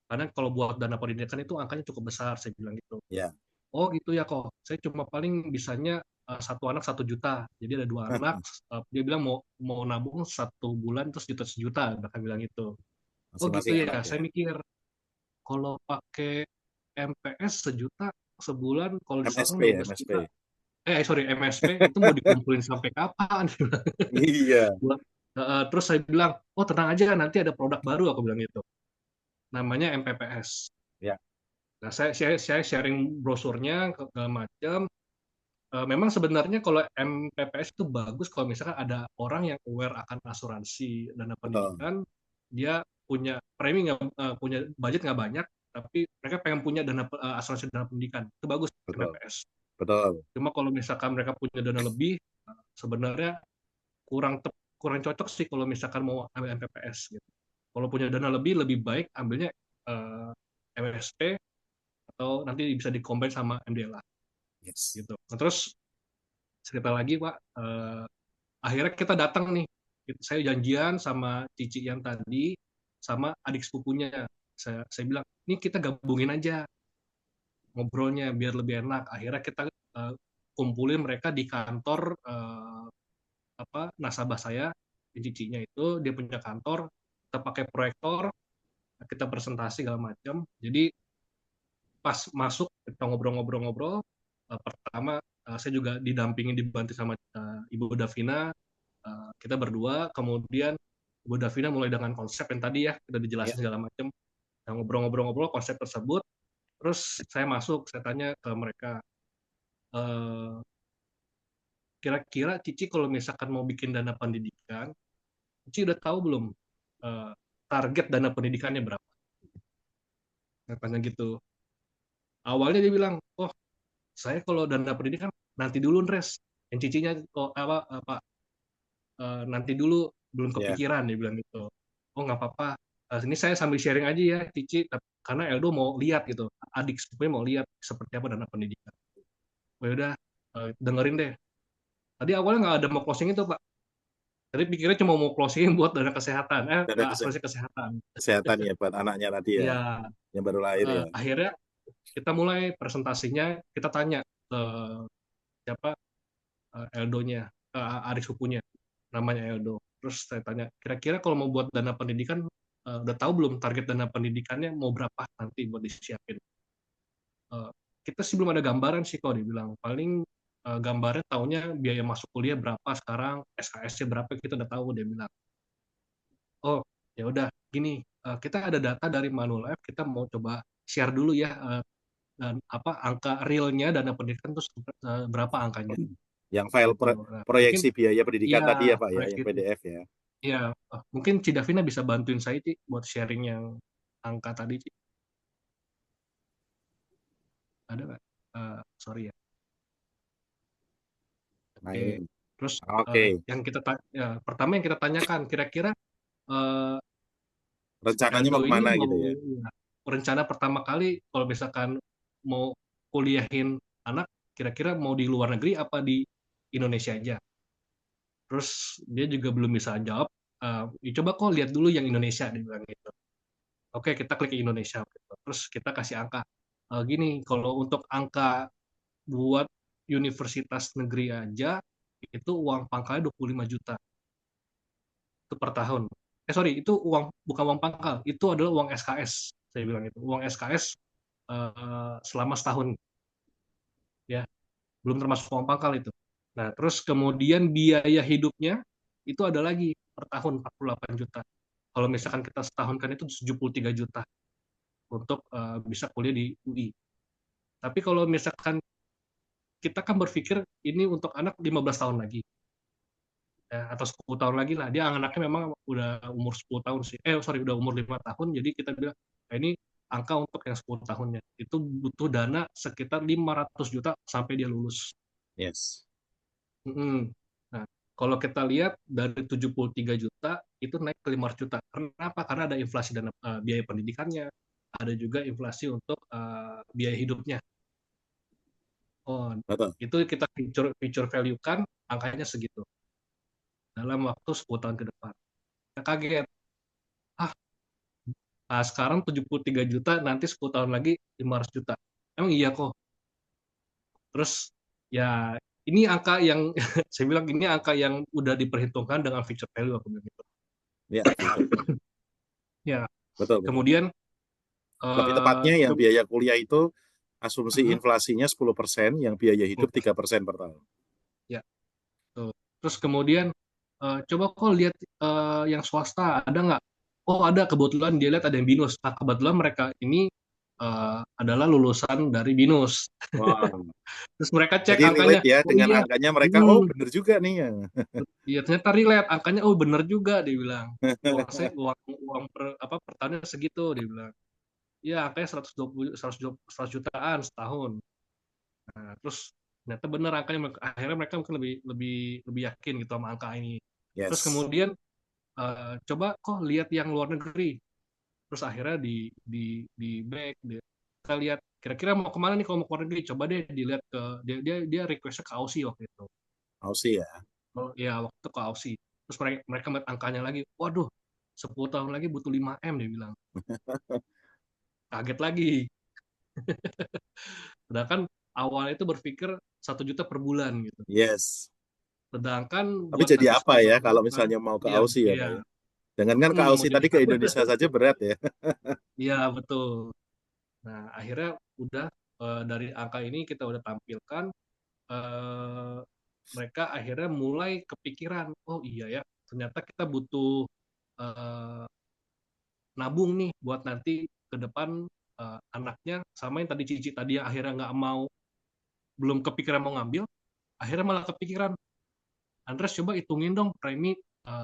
Karena kalau buat dana pendidikan itu angkanya cukup besar, saya bilang gitu. Ya. Oh gitu ya kok, saya cuma paling bisanya satu anak 1 juta. Jadi ada 2 anak, dia bilang mau nabung 1 bulan terus sejuta, mereka bilang gitu. Oh gitu Masing-masing anak ya, ya. saya mikir kalau pakai MPS sejuta sebulan, kalau disetor MSP, 12 MSP. juta. Sorry, MSP itu mau dikumpulin sampai kapan? Iya. Terus saya bilang, oh tenang aja, nanti ada produk baru, aku bilang gitu. Namanya MPPS. Ya. Nah, saya sharing brosurnya segala macam. Memang sebenarnya kalau MPPS itu bagus kalau misalkan ada orang yang aware akan asuransi dana Betul. pendidikan, dia punya premi nggak, punya budget nggak banyak, tapi mereka pengen punya asuransi dana pendidikan, itu bagus Betul. MPPS. Betul. Cuma kalau misalkan mereka punya dana lebih, sebenarnya kurang cocok sih kalau misalkan mau ambil MPPS gitu. Kalau punya dana lebih baik ambilnya MSP atau nanti bisa dikombin sama MDLA Yes. gitu. Nah, terus cerita lagi Pak, akhirnya kita datang nih, saya janjian sama Cici yang tadi sama adik sepupunya. Saya bilang, ini kita gabungin aja ngobrolnya biar lebih enak. Akhirnya kita kumpulin mereka di kantor nasabah saya, Cicinya itu dia punya kantor, kita pakai proyektor, kita presentasi segala macam. Jadi pas masuk kita ngobrol-ngobrol-ngobrol, pertama saya juga dibantu sama Ibu Davina, kita berdua, kemudian Ibu Davina mulai dengan konsep yang tadi ya kita Ya. dijelasin segala macam. Nah, ngobrol-ngobrol konsep tersebut, terus saya masuk, saya tanya ke mereka, eh, kira-kira Cici kalau misalkan mau bikin dana pendidikan, Cici udah tahu belum eh, target dana pendidikannya berapa? Saya tanya gitu. Awalnya dia bilang, oh saya kalau dana pendidikan nanti dulu Andres, yang Cicinya apa nanti dulu belum Ya. kepikiran, dia bilang gitu. Oh nggak apa-apa, ini saya sambil sharing aja ya Cici, karena Eldo mau lihat gitu, adik sepupunya mau lihat seperti apa dana pendidikan. Oh yaudah, dengerin deh. Tadi awalnya nggak ada mau closing itu Pak, tadi pikirnya cuma mau closing buat dana kesehatan, Dana asuransi kesehatan. kesehatan ya buat anaknya tadi ya, Ya, yang baru lahir ya. akhirnya kita mulai presentasinya, kita tanya ke siapa, Eldonya, adik sepupunya, namanya Eldo. Terus saya tanya, kira-kira kalau mau buat dana pendidikan, udah tahu belum target dana pendidikannya mau berapa nanti buat disiapin? Uh, kita sih belum ada gambaran sih kalau dibilang. Paling gambarnya taunya biaya masuk kuliah berapa sekarang, SKS-nya berapa kita udah tahu, dia bilang. Oh, ya udah gini, kita ada data dari Manulife, kita mau coba share dulu ya, dan apa angka realnya dana pendidikan terus berapa angkanya Yang file gitu. Nah, mungkin proyeksi biaya pendidikan ya tadi ya Pak ya, proyek yang itu. PDF ya. Ya, mungkin Cidavina bisa bantuin saya Ci buat sharing yang angka tadi Ci. Ada nggak? Sorry ya. Nah Oke. ini, Terus oke, pertama yang kita tanyakan kira-kira eh, rencananya Eldo mau ini kemana mau gitu ya. ya, rencana pertama kali kalau misalkan mau kuliahin anak, kira-kira mau di luar negeri apa di Indonesia aja. Terus dia juga belum bisa jawab. Ya coba kok lihat dulu yang Indonesia, dia bilang gitu. Oke, kita klik Indonesia gitu. Terus kita kasih angka. Gini, kalau untuk angka buat universitas negeri aja itu uang pangkalnya 25 juta itu per tahun. Sorry, itu bukan uang pangkal, itu adalah uang SKS. Saya bilang itu uang SKS selama setahun ya, belum termasuk uang pangkal itu. Nah, terus kemudian biaya hidupnya itu ada lagi per tahun 48 juta. Kalau misalkan kita setahun kan itu 73 juta untuk bisa kuliah di UI. Tapi kalau misalkan kita kan berpikir ini untuk anak 15 tahun lagi ya, atau 10 tahun lagi lah. Dia anaknya memang udah umur 10 tahun sih. Sorry, udah umur 5 tahun. Jadi kita bilang, ini angka untuk yang 10 tahunnya. Itu butuh dana sekitar 500 juta sampai dia lulus. Yes. Nah, kalau kita lihat dari 73 juta itu naik ke 500 juta. Kenapa? Karena ada inflasi dana biaya pendidikannya, ada juga inflasi untuk biaya hidupnya. Oh, Betul. itu kita future value kan angkanya segitu dalam waktu 10 tahun ke depan. Kita kaget. Ah, sekarang 73 juta, nanti 10 tahun lagi 500 juta. Emang iya kok. Terus ya ini angka yang saya bilang ini angka yang udah diperhitungkan dengan future value aku bilang gitu. Ya, future value. Ya, Betul, betul. kemudian Lebih eh, tepatnya yang ke- biaya kuliah itu asumsi Mhm, inflasinya 10%, yang biaya hidup 3% per tahun. ya, tuh. Terus kemudian coba kok lihat yang swasta ada nggak? Oh ada, kebetulan dia lihat ada yang binus. Nah kebetulan mereka ini adalah lulusan dari binus. Wah, Terus mereka cek jadi angkanya. relate ya Oh dengan iya, angkanya mereka. Oh, hmm, bener juga nih ya. iya ternyata relate angkanya. Oh bener juga dia bilang. Uang saya uang per tahunnya segitu dia bilang. Iya angkanya 100 jutaan setahun. Nah, terus ternyata bener angkanya, akhirnya mereka mungkin lebih lebih lebih yakin gitu sama angka ini. Terus Yes. kemudian coba kok lihat yang luar negeri. Terus akhirnya di back kita lihat kira-kira mau kemana nih kalau mau ke luar negeri. Coba deh dilihat ke dia requestnya ke Aussie waktu itu. Aussie ya. Oh, ya waktu itu ke Aussie. Terus mereka melihat angkanya lagi. Waduh, 10 tahun lagi butuh 5 M dia bilang. Kaget lagi. Sedangkan awal itu berpikir 1 juta per bulan gitu. Yes. Sedangkan Tapi buat jadi nanti apa 10 ya tahun ke kalau depan, misalnya mau ke iya, Aussie ya, iya, Pak ya? Jangankan ke mau Aussie jadi tadi, ke Indonesia saja berat ya. iya betul. Nah akhirnya udah dari angka ini kita udah tampilkan, eh, mereka akhirnya mulai kepikiran, oh iya ya, ternyata kita butuh eh, nabung nih buat nanti ke depan anaknya, sama yang tadi Cici tadi yang akhirnya nggak mau, belum kepikiran mau ngambil, akhirnya malah kepikiran, Andres coba hitungin dong premi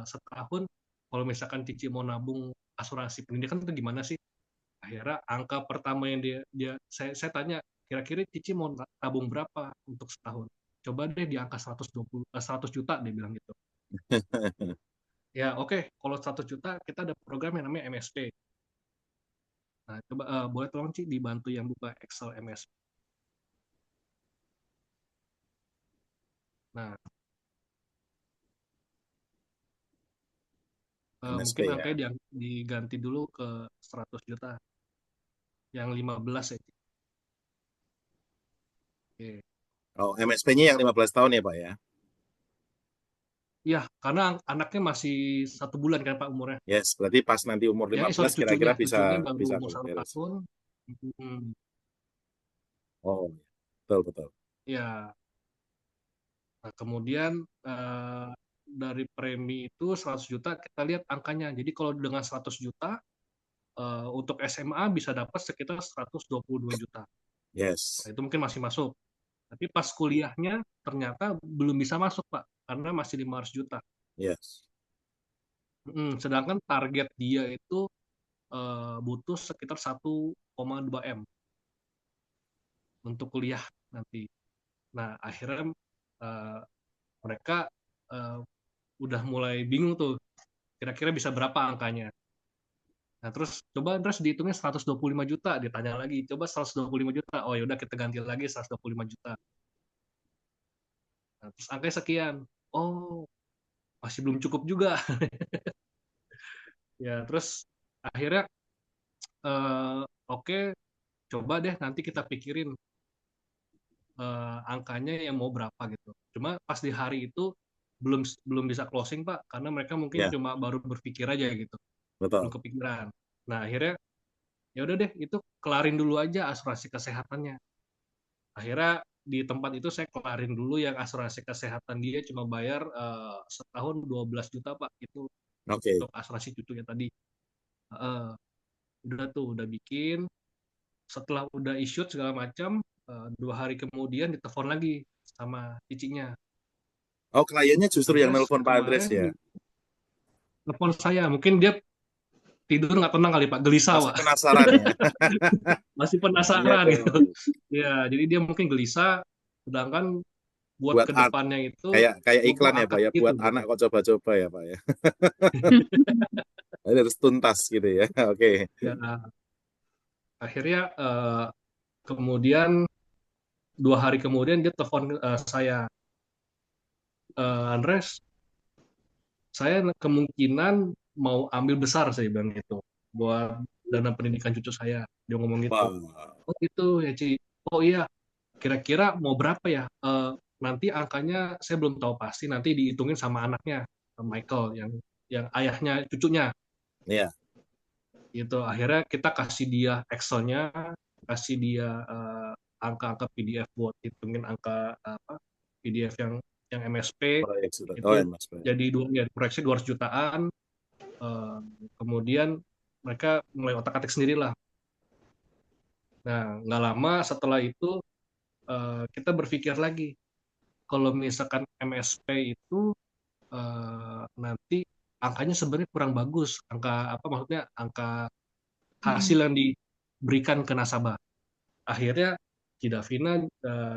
setahun kalau misalkan Cici mau nabung asuransi pendidikan itu gimana sih? Akhirnya angka pertama yang saya tanya, kira-kira Cici mau tabung berapa untuk setahun? Coba deh di angka 100 juta dia bilang gitu. Ya oke, kalau 100 juta kita ada program yang namanya MSP. Nah coba boleh tolong Ci dibantu yang buka Excel MSP. Nah MSP mungkin ya. angkanya diganti dulu ke 100 juta. Yang 15 ya Ci. Oke. Oh, MSP-nya yang 15 tahun ya, Pak ya? Ya karena anaknya masih 1 bulan kan Pak umurnya. Yes, berarti pas nanti umur Ya 15 sorry, kira-kira cucunya bisa cucunya baru bisa umur kalau satu beres. tahun. Hmm, Oh, betul betul. ya. Nah, kemudian dari premi itu 100 juta kita lihat angkanya. Jadi kalau dengan 100 juta untuk SMA bisa dapat sekitar 122 juta. Nah, Yes. itu mungkin masih masuk. Tapi pas kuliahnya ternyata belum bisa masuk, Pak, karena masih 500 juta. Yes. Sedangkan target dia itu butuh sekitar 1,2 M untuk kuliah nanti. Nah, akhirnya uh, mereka uh, udah mulai bingung tuh, kira-kira bisa berapa angkanya. Nah, terus dihitungnya 125 juta, ditanya lagi, coba 125 juta. Oh, ya udah kita ganti lagi 125 juta. Nah, terus angkanya sekian. Oh, masih belum cukup juga. Ya, terus akhirnya oke, coba deh nanti kita pikirin angkanya yang mau berapa gitu. Cuma pas di hari itu belum belum bisa closing Pak, karena mereka mungkin Ya, cuma baru berpikir aja gitu, belum betul. kepikiran. Nah akhirnya ya udah deh itu kelarin dulu aja asuransi kesehatannya. Akhirnya di tempat itu saya kelarin dulu yang asuransi kesehatan, dia cuma bayar setahun 12 juta Pak, itu Oke. untuk asuransi cucunya tadi. Uh, udah tuh udah bikin, setelah udah issue segala macam, 2 hari kemudian ditelepon lagi sama cicinya. Oh, kliennya justru yang Andres nelpon Pak Andres kemarin ya. telepon saya, mungkin dia tidur nggak tenang kali Pak, gelisah Masih Pak. penasaran ya. Masih Iya penasaran gitu. dong. Ya jadi dia mungkin gelisah, sedangkan buat Buat kedepannya itu kayak kayak mau iklan ya, Pak angkat ya. itu Buat gitu. anak kok coba-coba ya, Pak ya. Ini harus tuntas gitu ya. Oke. Ya akhirnya kemudian 2 hari kemudian dia telepon saya, Andres, saya kemungkinan mau ambil besar, saya bilang gitu, buat dana pendidikan cucu saya. Dia ngomong gitu. Wah, Oh gitu ya Ci. Oh iya, kira-kira mau berapa ya? Nanti angkanya saya belum tahu pasti, nanti dihitungin sama anaknya, Michael, yang ayahnya cucunya. iya, Gitu. Akhirnya kita kasih dia Excel-nya, kasih dia angka-angka PDF buat hitungin angka apa PDF yang MSP proyek sudah. Oh, itu ya, Mas. jadi ya, proyeksi 200 jutaan. eh, Kemudian mereka mulai otak-atik sendiri lah. Nah, nggak lama setelah itu kita berpikir lagi, kalau misalkan MSP itu nanti angkanya sebenarnya kurang bagus, angka apa maksudnya angka hasil yang diberikan ke nasabah. Akhirnya Kidavina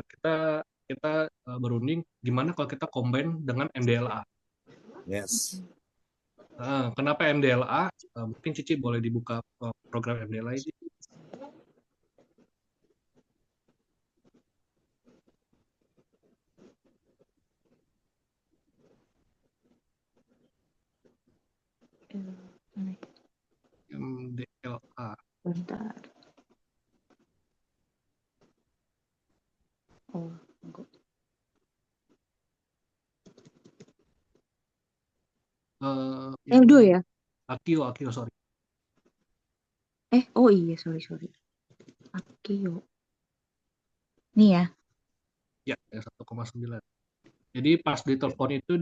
kita kita berunding gimana kalau kita combine dengan MDLA. Yes. Kenapa MDLA? Mungkin Cici boleh dibuka program MDLA ini. MDLA. Bentar. Oh, enggak. Eldo ya? Akio, sorry. Oh iya, sorry. Akio. Nih ya. Ya, 1,9. Jadi pas ditelepon itu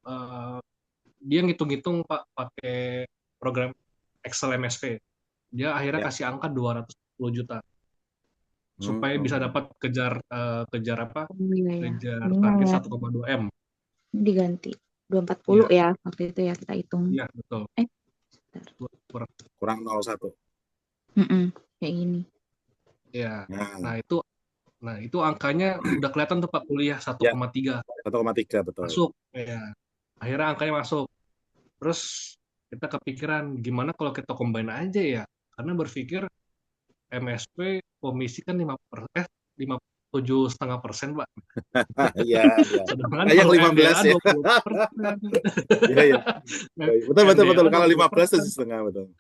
uh, dia ngitung-ngitung Pak pakai program Excel MSP. Dia akhirnya Ya. kasih angka 210 juta supaya bisa dapat kejar apa? Oh iya ya. Kejar Ini target ya. 1,2 M. Ini diganti 240 Iya, ya waktu itu ya kita hitung. iya betul. Bentar. Kurang. Kurang 01. Kayak gini. Ya. Nah, Nah, itu angkanya udah kelihatan tuh Pak kuliah 1,3 1,3 betul. masuk. Ya. Akhirnya angkanya masuk. Terus kita kepikiran gimana kalau kita combine aja ya? Karena berpikir MSP komisi kan 7,5%, Pak. Iya, iya. Sedangkan Kayak kalau 15 MDLA ya. 20%. Iya, iya. Betul, betul, betul. MDLA Kalau 15 20%. 7,5 betul.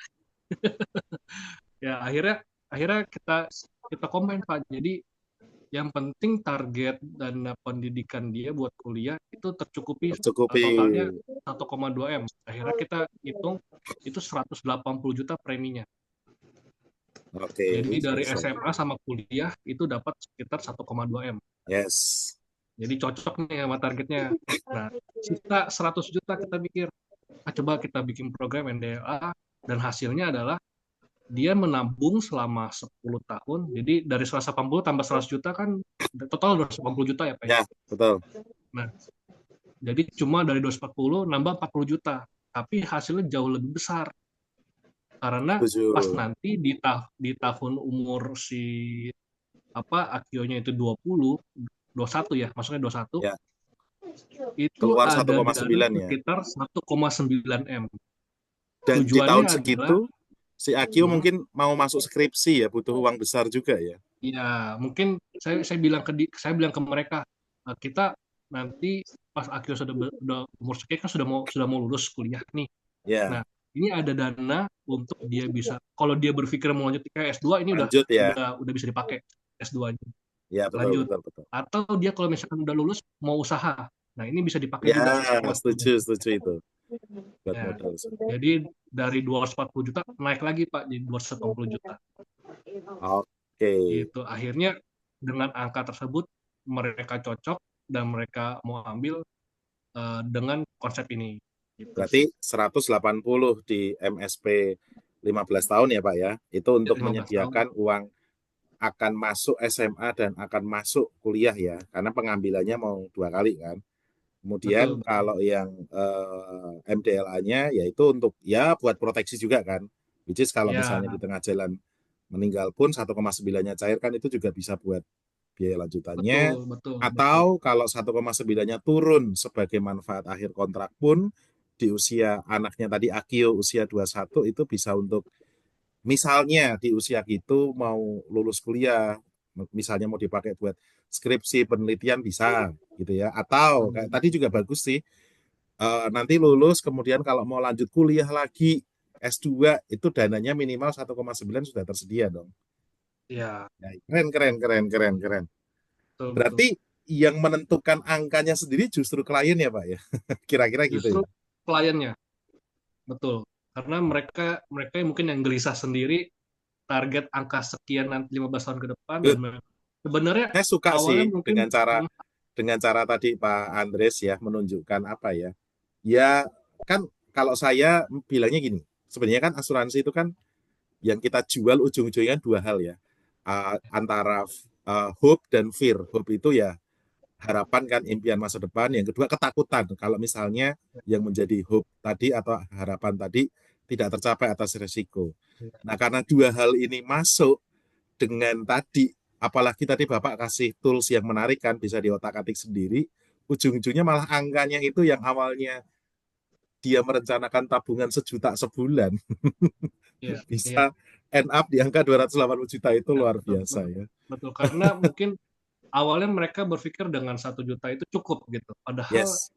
Ya, akhirnya kita combine, Pak. Jadi yang penting target dana pendidikan dia buat kuliah itu tercukupi, Tercukupi. totalnya 1,2 M. Akhirnya kita hitung itu 180 juta preminya. Oke. Jadi dari SMA sama kuliah itu dapat sekitar 1,2 M. Yes. Jadi cocok nih sama targetnya. Nah, sisa 100 juta kita pikir, coba kita bikin program NDLA, dan hasilnya adalah dia menabung selama 10 tahun. Jadi dari 180 tambah 100 juta kan total 280 juta ya Pak. Ya, betul. Nah, jadi cuma dari 240 nambah 40 juta. Tapi hasilnya jauh lebih besar. Karena pas nanti di tahun umur si Akionya itu 21 ya, maksudnya 21. Ya. Itu Keluar ada 1,9 ya. sekitar 1,9 M. Dan di tahun segitu si Akio mungkin mau masuk skripsi ya, butuh uang besar juga ya. Iya, mungkin saya bilang ke mereka, kita nanti pas Akio sudah umur sekian kan sudah mau lulus kuliah nih. Ya. Nah, ini ada dana untuk dia bisa, kalau dia berpikir mau lanjut ke S2 ini lanjut, udah bisa dipakai S2-nya. Ya, betul, lanjut. Betul. Atau dia kalau misalkan udah lulus mau usaha. Nah, ini bisa dipakai ya, juga. setuju itu. Buat Ya, modal. jadi dari 240 juta naik lagi Pak jadi 280 juta. Oke. Itu akhirnya dengan angka tersebut mereka cocok dan mereka mau ambil dengan konsep ini. Gitu. Berarti 180 di MSP 15 tahun ya Pak ya. Itu untuk menyediakan uang akan masuk SMA dan akan masuk kuliah ya. Karena pengambilannya mau 2 kali kan. Kemudian betul. Kalau yang MDLA-nya yaitu untuk ya buat proteksi juga kan. Which is kalau misalnya di tengah jalan meninggal pun 1,9-nya cair kan itu juga bisa buat biaya lanjutannya. Betul. Atau kalau 1,9-nya turun sebagai manfaat akhir kontrak pun di usia anaknya tadi Akio usia 21 itu bisa untuk misalnya di usia gitu mau lulus kuliah Misalnya mau dipakai buat skripsi, penelitian bisa gitu ya. Atau kayak tadi juga bagus sih, nanti lulus kemudian kalau mau lanjut kuliah lagi S2 itu dananya minimal 1,9 sudah tersedia dong. Ya, Ya, keren, keren, keren, keren, keren. betul betul. Berarti yang menentukan angkanya sendiri justru klien ya Pak ya? Kira-kira gitu Justru ya? kliennya, betul. Karena mereka mereka yang mungkin yang gelisah sendiri target angka sekian nanti 15 tahun ke depan dan Good. sebenarnya Saya suka awalnya sih mungkin dengan cara tadi Pak Andres ya menunjukkan apa ya? Ya kan kalau saya bilangnya gini, sebenarnya kan asuransi itu kan yang kita jual ujung-ujungnya dua hal ya. Antara hope dan fear. Hope itu ya harapan kan impian masa depan. Yang kedua ketakutan. Kalau misalnya yang menjadi hope tadi atau harapan tadi tidak tercapai atas resiko. Nah karena dua hal ini masuk dengan tadi, apalagi tadi Bapak kasih tools yang menarik kan bisa diotak-atik sendiri, ujung-ujungnya malah angkanya itu yang awalnya dia merencanakan tabungan 1 juta sebulan ya, ya, bisa end up di angka 280 juta itu ya, luar betul, biasa betul, ya. betul. Karena mungkin awalnya mereka berpikir dengan 1 juta itu cukup gitu. Padahal Yes,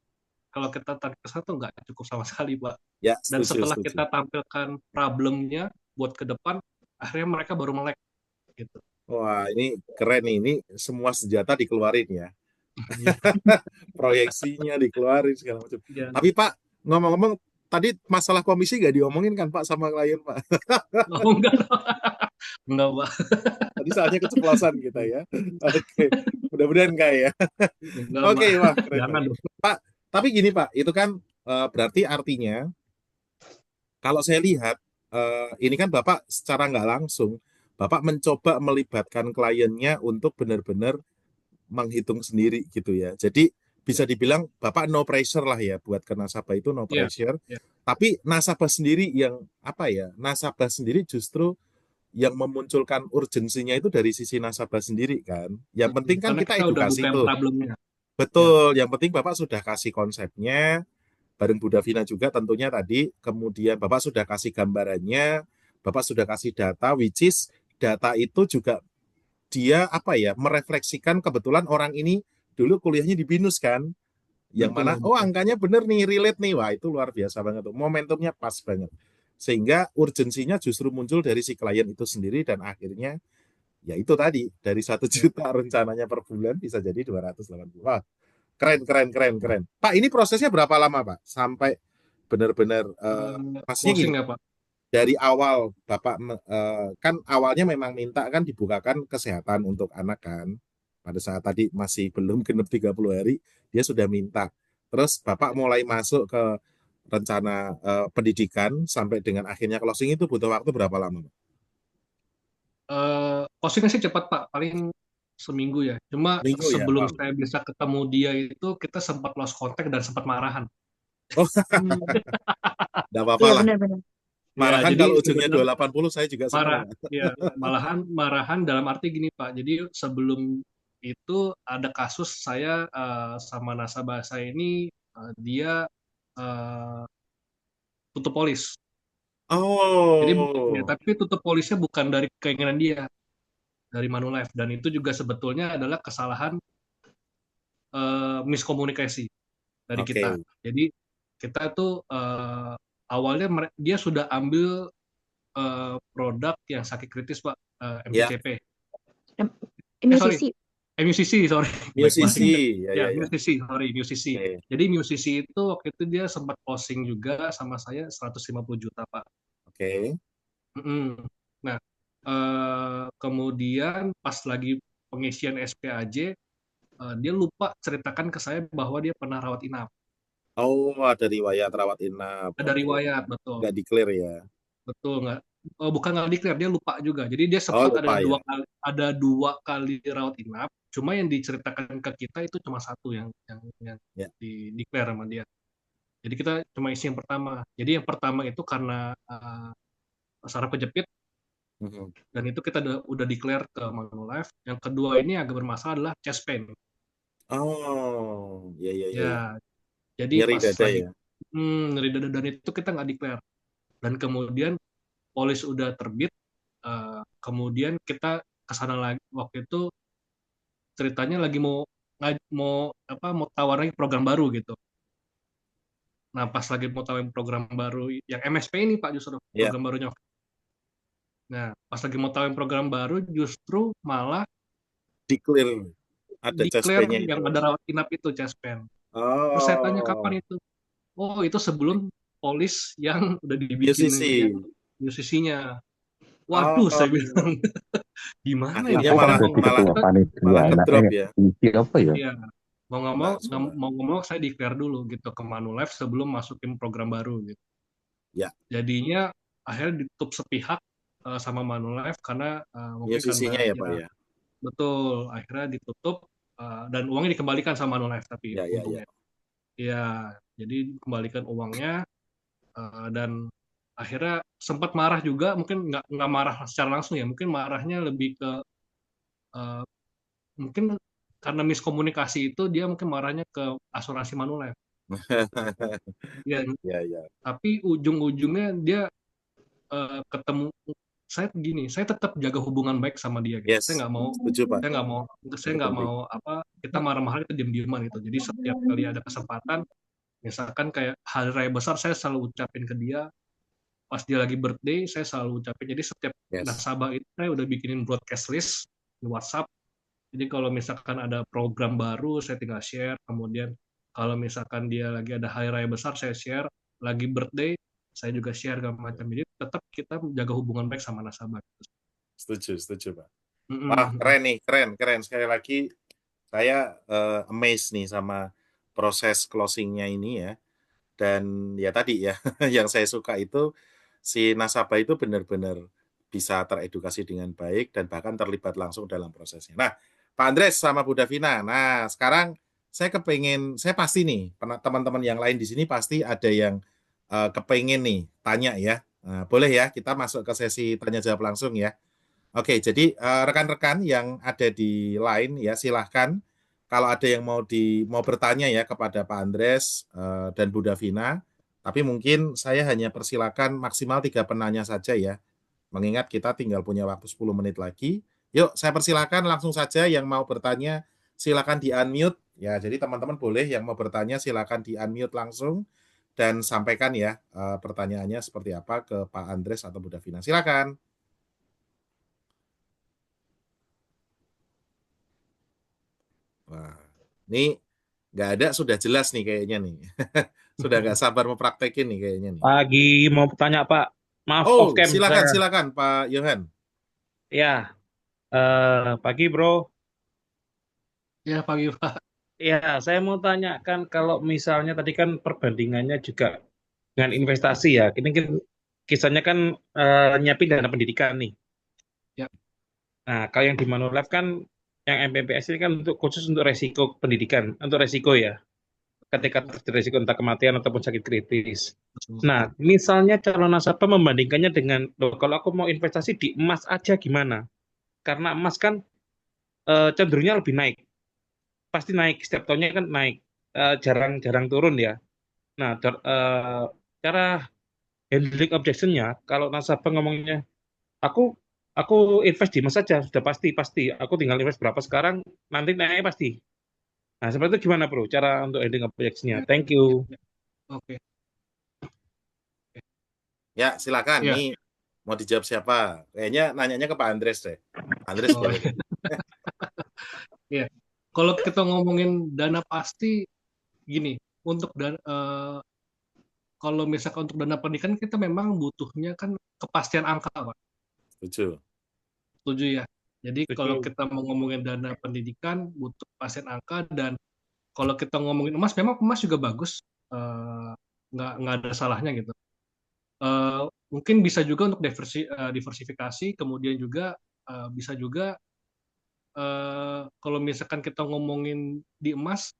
kalau kita tarik ke sana tuh nggak cukup sama sekali, Pak. ya Dan setuju setelah setuju. kita tampilkan problemnya buat ke depan, akhirnya mereka baru melek gitu. Wah ini keren nih, ini semua senjata dikeluarin ya, Iya, proyeksinya dikeluarin segala macam. iya. Tapi Pak ngomong-ngomong tadi masalah komisi nggak diomongin kan Pak sama klien Pak? Oh, enggak, enggak, Pak. Tadi soalnya keceplosan kita ya. Oke, mudah-mudahan enggak ya. Enggak, Oke, Pak. wah keren Jangan banget. dong. Pak, tapi gini Pak, itu kan berarti artinya kalau saya lihat ini kan Bapak secara nggak langsung, Bapak mencoba melibatkan kliennya untuk benar-benar menghitung sendiri gitu ya. Jadi bisa dibilang Bapak no pressure lah ya buat ke nasabah itu no Iya, pressure. iya. Tapi nasabah sendiri yang apa ya? Nasabah sendiri justru yang memunculkan urgensinya itu dari sisi nasabah sendiri kan. Yang penting kan Karena kita kita udah edukasi bukain tuh. problemnya. Ya, Betul, yang penting Bapak sudah kasih konsepnya, bareng Bu Davina juga tentunya tadi, kemudian Bapak sudah kasih gambarannya, Bapak sudah kasih data, which is data itu juga dia apa ya, merefleksikan kebetulan orang ini dulu kuliahnya di BINUS kan, yang mana, betul, oh betul. angkanya bener nih, relate nih, wah itu luar biasa banget tuh, momentumnya pas banget. Sehingga urgensinya justru muncul dari si klien itu sendiri dan akhirnya ya itu tadi, dari 1 juta rencananya per bulan bisa jadi 280. Wah, keren, keren, keren, keren. Pak, ini prosesnya berapa lama, Pak? Sampai benar-benar, maksudnya gini, Closing ya, Pak? dari awal Bapak, kan awalnya memang minta kan dibukakan kesehatan untuk anak kan. Pada saat tadi masih belum genap 30 hari, dia sudah minta. Terus Bapak mulai masuk ke rencana pendidikan sampai dengan akhirnya closing itu butuh waktu berapa lama, Pak? Closingnya sih cepat, Pak. Paling seminggu ya. Cuma Minggu ya? sebelum Wow. saya bisa ketemu dia itu, kita sempat lost contact dan sempat marahan. Oh, Hmm. enggak apa-apa Iya lah. benar-benar. Ya, Marahan jadi kalau ujungnya sebenarnya 280 saya juga senang, marah, Pak. ya, marahan dalam arti gini, Pak. Jadi sebelum itu ada kasus saya sama nasabah saya ini, dia eh, tutup polis. Jadi ya, Oh, tapi tutup polisnya bukan dari keinginan dia, dari Manulife. Dan itu juga sebetulnya adalah kesalahan miskomunikasi dari kita. oke. Jadi kita tuh awalnya dia sudah ambil produk yang sakit kritis, Pak, Ya, MPCP. Em- Sorry, Musisi. MUCC, sorry, balik-balik. musisi. Ya, Ya, ya, ya. MUCC, sorry, MUCC. Oke. Jadi MUCC itu waktu itu dia sempat closing juga sama saya 150 juta, Pak. Oke. Mm-mm. Nah, kemudian pas lagi pengisian SPAJ, dia lupa ceritakan ke saya bahwa dia pernah rawat inap. Oh, ada riwayat rawat inap. Ada Oke. riwayat, betul. Nggak declare ya. Betul nggak? Oh, bukan nggak declare, dia lupa juga. Jadi dia Oh, sempat lupa ya. ada dua kali rawat inap. Cuma yang diceritakan ke kita itu cuma satu yang Ya. di declare sama dia. Jadi kita cuma isi yang pertama. Jadi yang pertama itu karena saraf kejepit Mhm. dan itu kita udah declare ke Manulife. Yang kedua ini agak bermasalah adalah chest pain. Oh, ya, ya, ya, ya. Ya, jadi Nyeri pas dada lagi ya. nyeri dada dan itu kita nggak declare. Dan kemudian polis udah terbit, kemudian kita kesana lagi waktu itu ceritanya lagi mau tawar lagi program baru gitu. Nah pas lagi mau tawarin program baru yang MSP ini Pak justru Ya, program barunya. Nah pas lagi mau tawarin program baru justru malah declare ada declare CSP-nya yang itu. ada rawat inap itu CSPEN. Terus saya tanya kapan Oh, itu? Oh itu sebelum polis yang udah dibikinin UCC. UCC-nya. Waduh saya Oh, bilang gimana ini akhirnya Aku kan akhirnya malah mau jadi nggak mau malah ketua kita panitia, malah enaknya ngedrop ya. isi apa ya? ya mau nggak mau Langsung lah. mau nggak mau saya declare dulu gitu ke Manulife sebelum masukin program baru gitu. Ya, Jadinya akhirnya ditutup sepihak sama Manulife karena mungkin UCC-nya karena ya Pak ya ya. betul akhirnya ditutup dan uangnya dikembalikan sama Manulife tapi Ya, ya, ya. untungnya ya jadi kembalikan uangnya dan akhirnya sempat marah juga mungkin nggak marah secara langsung ya mungkin marahnya lebih ke eh, mungkin karena miskomunikasi itu dia mungkin marahnya ke asuransi Manulife ya Ya, ya. tapi ujung-ujungnya dia ketemu saya tetap jaga hubungan baik sama dia gitu Yes, setuju Pak. saya nggak mau saya Ini nggak penting. mau apa kita marah-marah kita diam-diaman gitu jadi setiap kali ada kesempatan misalkan kayak hari raya besar saya selalu ucapin ke dia pas dia lagi birthday saya selalu ucapin jadi setiap Yes. nasabah itu saya udah bikinin broadcast list di WhatsApp jadi kalau misalkan ada program baru saya tinggal share kemudian kalau misalkan dia lagi ada hari raya besar saya share lagi birthday saya juga share segala macam jadi tetap kita jaga hubungan baik sama nasabah. Setuju Pak. Wah, Mm-mm. keren nih, keren. Sekali lagi saya amazed nih sama proses closing-nya ini ya. Dan ya tadi ya, yang saya suka itu si nasabah itu benar-benar bisa teredukasi dengan baik dan bahkan terlibat langsung dalam prosesnya. Nah, Pak Andres sama Bu Davina. Nah, sekarang saya pasti nih, teman-teman yang lain di sini pasti ada yang kepengen nih tanya ya. Nah, boleh ya kita masuk ke sesi tanya jawab langsung ya. Oke, jadi rekan-rekan yang ada di line ya silahkan kalau ada yang mau bertanya ya kepada Pak Andres dan Bu Davina, tapi mungkin saya hanya persilakan maksimal 3 penanya saja ya, mengingat kita tinggal punya waktu 10 menit lagi. Yuk, saya persilakan langsung saja yang mau bertanya silakan di-unmute ya. Jadi teman-teman boleh yang mau bertanya silakan di-unmute langsung dan sampaikan ya pertanyaannya seperti apa ke Pak Andres atau Bu Davina. Silakan. Wah, ini nggak ada sudah jelas nih kayaknya nih. Sudah nggak sabar mau praktekin nih kayaknya nih. Pagi mau tanya Pak, maaf Oh, off cam silakan saya. silakan Pak Johan. Ya, pagi bro. Ya pagi Pak. Ya, saya mau tanyakan kalau misalnya tadi kan perbandingannya juga dengan investasi ya. Ini kan kisahnya kan nyiapin dana pendidikan nih. Ya, Nah, kalau yang di Manulife kan yang MPPS ini kan untuk khusus untuk resiko pendidikan, untuk resiko ya. Ketika terjadi resiko entah kematian ataupun sakit kritis. betul. Nah, misalnya calon nasabah membandingkannya dengan, loh, kalau aku mau investasi di emas aja gimana? Karena emas kan cenderungnya lebih naik. Pasti naik, setiap tahunnya kan naik. Jarang-jarang turun ya. Nah, cara handling objection-nya, kalau nasabah ngomongnya, aku aku invest di emas saja, sudah pasti. Aku tinggal invest berapa sekarang, nanti naiknya pasti. Nah, seperti itu gimana bro, cara untuk handling objection-nya? Thank you. Ya, oke. Ya, silakan. Ya, Nih mau dijawab siapa? Kayaknya nanyanya ke Pak Andres deh. Andres oh, boleh. ya. Kalau kita ngomongin dana pasti gini, untuk kalau misalkan untuk dana pendidikan kita memang butuhnya kan kepastian angka, Pak. Setuju. Setuju ya. Jadi kalau Setuju. kita mau ngomongin dana pendidikan butuh kepastian angka dan kalau kita ngomongin emas memang emas juga bagus. Eh, nggak ada salahnya gitu. Mungkin bisa juga untuk diversifikasi, kemudian juga bisa juga kalau misalkan kita ngomongin di emas,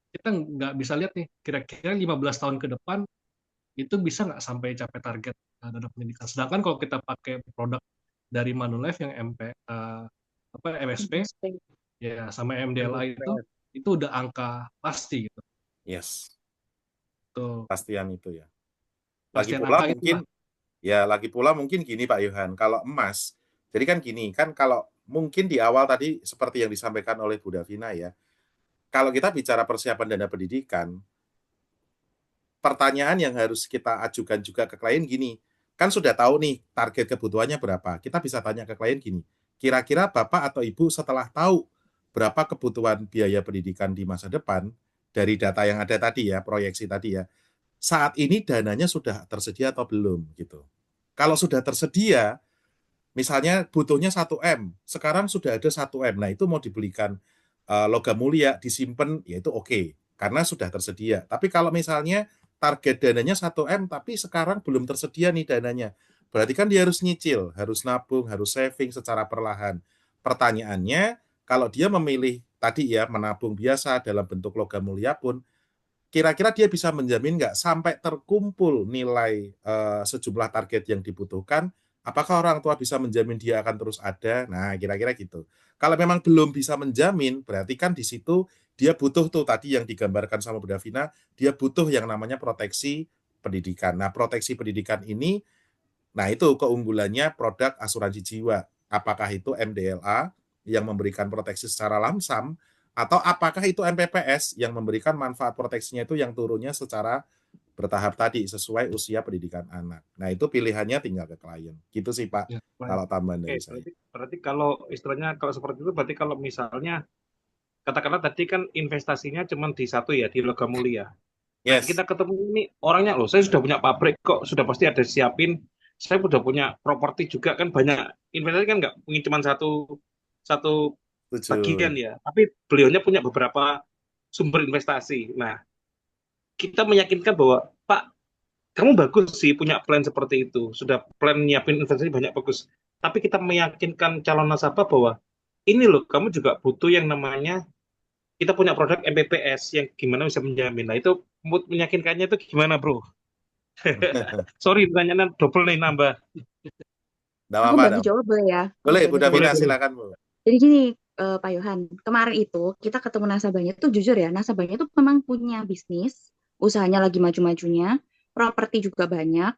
kita nggak bisa lihat nih kira-kira 15 tahun ke depan itu bisa nggak sampai capai target dana pendidikan. Sedangkan kalau kita pakai produk dari Manulife yang apa MSP ya sama MDLI itu udah angka pasti gitu. Yes, Tuh, pastian itu ya. pastian angka itulah. Lagi pula mungkin gini Pak Yohan, kalau emas, jadi kan gini, kan kalau mungkin di awal tadi seperti yang disampaikan oleh Bu Davina ya, kalau kita bicara persiapan dana pendidikan, pertanyaan yang harus kita ajukan juga ke klien gini, kan sudah tahu nih target kebutuhannya berapa. Kita bisa tanya ke klien gini, kira-kira Bapak atau Ibu setelah tahu berapa kebutuhan biaya pendidikan di masa depan dari data yang ada tadi ya, proyeksi tadi ya, saat ini dananya sudah tersedia atau belum gitu. Kalau sudah tersedia, misalnya butuhnya 1M, sekarang sudah ada 1M. Nah, itu mau dibelikan logam mulia, disimpan, ya itu oke, karena sudah tersedia. Tapi kalau misalnya target dananya 1M, tapi sekarang belum tersedia nih dananya, berarti kan dia harus nyicil, harus nabung, harus saving secara perlahan. Pertanyaannya, kalau dia memilih tadi ya, menabung biasa dalam bentuk logam mulia pun, kira-kira dia bisa menjamin nggak sampai terkumpul nilai sejumlah target yang dibutuhkan, apakah orang tua bisa menjamin dia akan terus ada? Nah, kira-kira gitu. Kalau memang belum bisa menjamin, berarti kan di situ dia butuh tuh tadi yang digambarkan sama Bu Davina, dia butuh yang namanya proteksi pendidikan. Nah, proteksi pendidikan ini, nah itu keunggulannya produk asuransi jiwa. Apakah itu MDLA yang memberikan proteksi secara lamsam, atau apakah itu MPPS yang memberikan manfaat proteksinya itu yang turunnya secara bertahap tadi sesuai usia pendidikan anak. Nah, itu pilihannya tinggal ke klien. Gitu sih Pak, Ya, baik. kalau tambahan Oke, dari saya. berarti kalau istilahnya kalau seperti itu berarti kalau misalnya katakanlah tadi kan investasinya cuma di satu ya, di logam mulia. Nah, Yes, kita ketemu ini orangnya loh, saya sudah punya pabrik kok, sudah pasti ada siapin. Saya sudah punya properti juga kan banyak. Investasi kan nggak mungkin cuma satu satu bagian setuju. ya, tapi beliaunya punya beberapa sumber investasi. Nah, kita meyakinkan bahwa Pak, kamu bagus sih punya plan seperti itu, sudah plan nyiapin investasi banyak bagus. Tapi kita meyakinkan calon nasabah bahwa ini loh, kamu juga butuh yang namanya kita punya produk MPPS yang gimana bisa menjamin. Nah, itu mood meyakinkannya itu gimana, Bro? Sorry, pertanyaannya double nih nambah. Nggak Aku apa-apa, bantu nggak apa-apa. jawab boleh ya? Aku Boleh, Bu bantu jawab. Davina, Boleh, boleh. silakan Bu. Jadi gini, Pak Yohan, kemarin itu kita ketemu nasabahnya tuh jujur ya, nasabahnya tuh memang punya bisnis, usahanya lagi maju-majunya, properti juga banyak,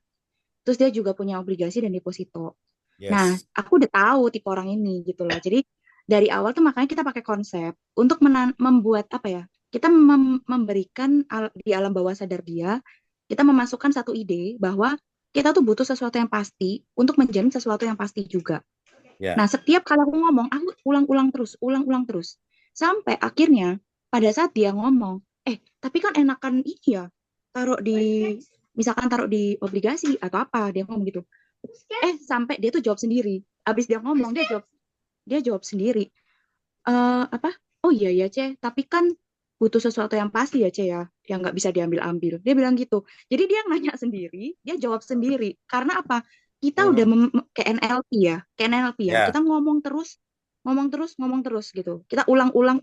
terus dia juga punya obligasi dan deposito. Nah, Yes. aku udah tahu tipe orang ini gitu loh. Jadi dari awal tuh makanya kita pakai konsep untuk membuat apa ya? Kita memberikan di alam bawah sadar dia, kita memasukkan satu ide bahwa kita tuh butuh sesuatu yang pasti untuk menjamin sesuatu yang pasti juga. Ya. Nah, setiap kali aku ngomong, aku ulang-ulang terus. Sampai akhirnya pada saat dia ngomong, tapi kan enakan ini ya, taruh di, misalkan taruh di obligasi atau apa, dia ngomong gitu. Sampai dia tuh jawab sendiri. Habis dia ngomong, dia jawab sendiri. Apa? Oh iya ya, Ce, tapi kan butuh sesuatu yang pasti ya, Ce ya, yang nggak bisa diambil-ambil. Dia bilang gitu. Jadi dia nanya sendiri, dia jawab sendiri. Karena apa? Kita udah Hmm. ke NLP ya. Ya. Kita ngomong terus gitu. Kita ulang-ulang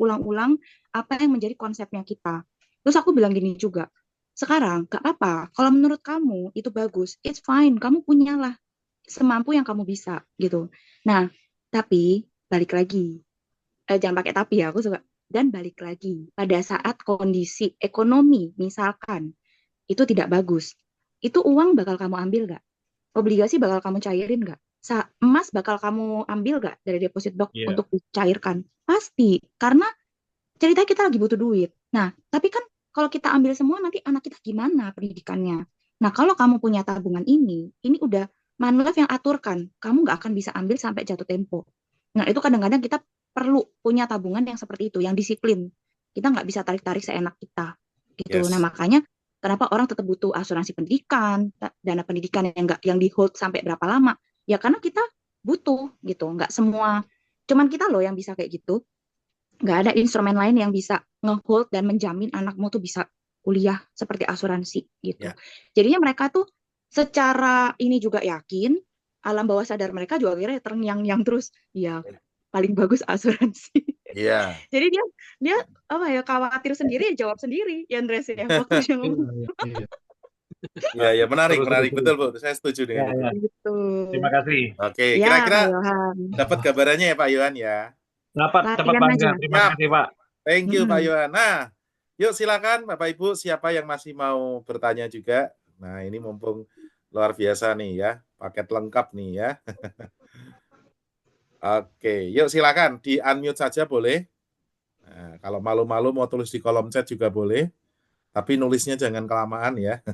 apa yang menjadi konsepnya kita. Terus aku bilang gini juga. Sekarang, gak apa-apa. Kalau menurut kamu itu bagus, it's fine. Kamu punyalah semampu yang kamu bisa gitu. Nah, tapi balik lagi, jangan pakai tapi ya, aku suka. Dan balik lagi, pada saat kondisi ekonomi misalkan itu tidak bagus, itu uang bakal kamu ambil nggak? Obligasi bakal kamu cairin nggak? Emas bakal kamu ambil nggak dari deposit box Iya. untuk dicairkan? Pasti, karena cerita kita lagi butuh duit. Nah, tapi kan kalau kita ambil semua nanti anak kita gimana pendidikannya? Nah, kalau kamu punya tabungan ini udah Manulife yang aturkan. Kamu nggak akan bisa ambil sampai jatuh tempo. Nah, itu kadang-kadang kita perlu punya tabungan yang seperti itu, yang disiplin. Kita nggak bisa tarik-tarik seenak kita. Gitu. Nah, Yes. makanya kenapa orang tetap butuh asuransi pendidikan, dana pendidikan yang nggak yang di hold sampai berapa lama? Ya karena kita butuh gitu. Nggak semua, cuman kita loh yang bisa kayak gitu. Nggak ada instrumen lain yang bisa ngehold dan menjamin anakmu tuh bisa kuliah seperti asuransi gitu. Ya. Jadinya mereka tuh secara ini juga yakin, alam bawah sadar mereka juga akhirnya terngiang-ngiang terus, ya paling bagus asuransi. Iya. Jadi dia apa ya, khawatir sendiri, ya jawab sendiri ya Andres ya waktu dia ngomong Iya, iya. Iya, ya menarik, Seru, menarik. seru. Betul, Bu. Saya setuju Ya, dengan itu. ya. gitu. Terima kasih. Oke, Ya kira-kira Pak Yohan, dapat gambarannya ya Pak Yohan ya. Dapat latihan Bangga. aja. Terima Siap. kasih, Pak. Thank you Pak Mm-mm. Yohan. Nah, yuk silakan Bapak Ibu siapa yang masih mau bertanya juga. Nah, ini mumpung luar biasa nih ya, paket lengkap nih ya. Oke, yuk silakan di unmute saja boleh. Nah, kalau malu-malu mau tulis di kolom chat juga boleh, tapi nulisnya jangan kelamaan ya,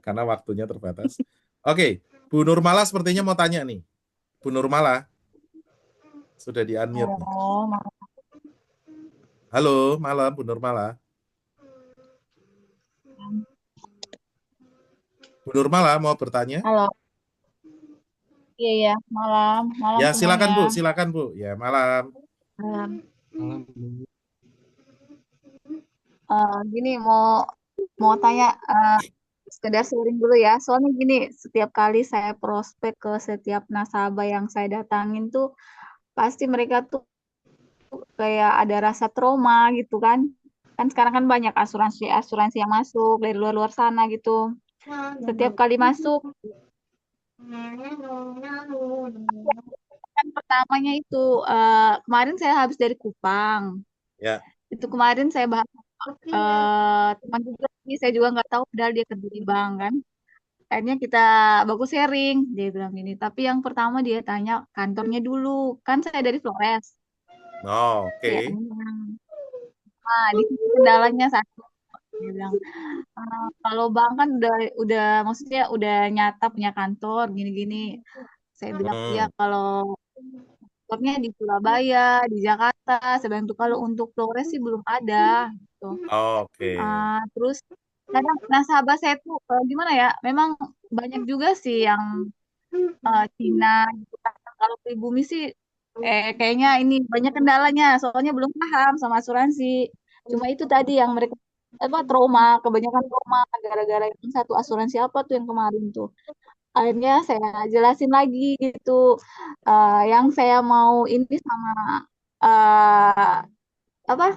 karena waktunya terbatas. Oke, Bu Nurmala sepertinya mau tanya nih. Bu Nurmala, sudah di unmute nih. Oh, Halo, malam Bu Nurmala. Bu Nurmala mau bertanya? halo. Iya ya, malam, malam Ya, semuanya. silakan Bu. Ya, malam. Malam. Gini mau tanya sekedar sharing dulu ya. Soalnya gini, setiap kali saya prospek ke setiap nasabah yang saya datangin tuh pasti mereka tuh kayak ada rasa trauma gitu kan. Kan sekarang kan banyak asuransi yang masuk dari luar-luar sana gitu. Setiap kali masuk kan pertamanya itu kemarin saya habis dari Kupang. Ya. Itu kemarin saya bahas teman juga sih, saya juga nggak tahu padahal dia kerja di bank kan. Akhirnya kita bagus sharing, dia bilang gini. Tapi yang pertama dia tanya kantornya dulu, kan saya dari Flores. Oh, Dia oke. di sini kendalanya satu. Dia bilang kalau bank kan udah maksudnya udah nyata punya kantor gini-gini. Saya bilang iya Hmm, kalau kantornya di Surabaya, di Jakarta. Saya bilang tuh kalau untuk Flores sih belum ada. Gitu. oke. Terus kadang nasabah saya tuh gimana ya, memang banyak juga sih yang Cina gitu kan. Kalau pribumi sih kayaknya ini banyak kendalanya, soalnya belum paham sama asuransi. Cuma itu tadi yang mereka apa trauma, kebanyakan trauma gara-gara yang satu asuransi apa tuh yang kemarin tuh. Akhirnya saya jelasin lagi gitu. Yang saya mau ini sama eh, apa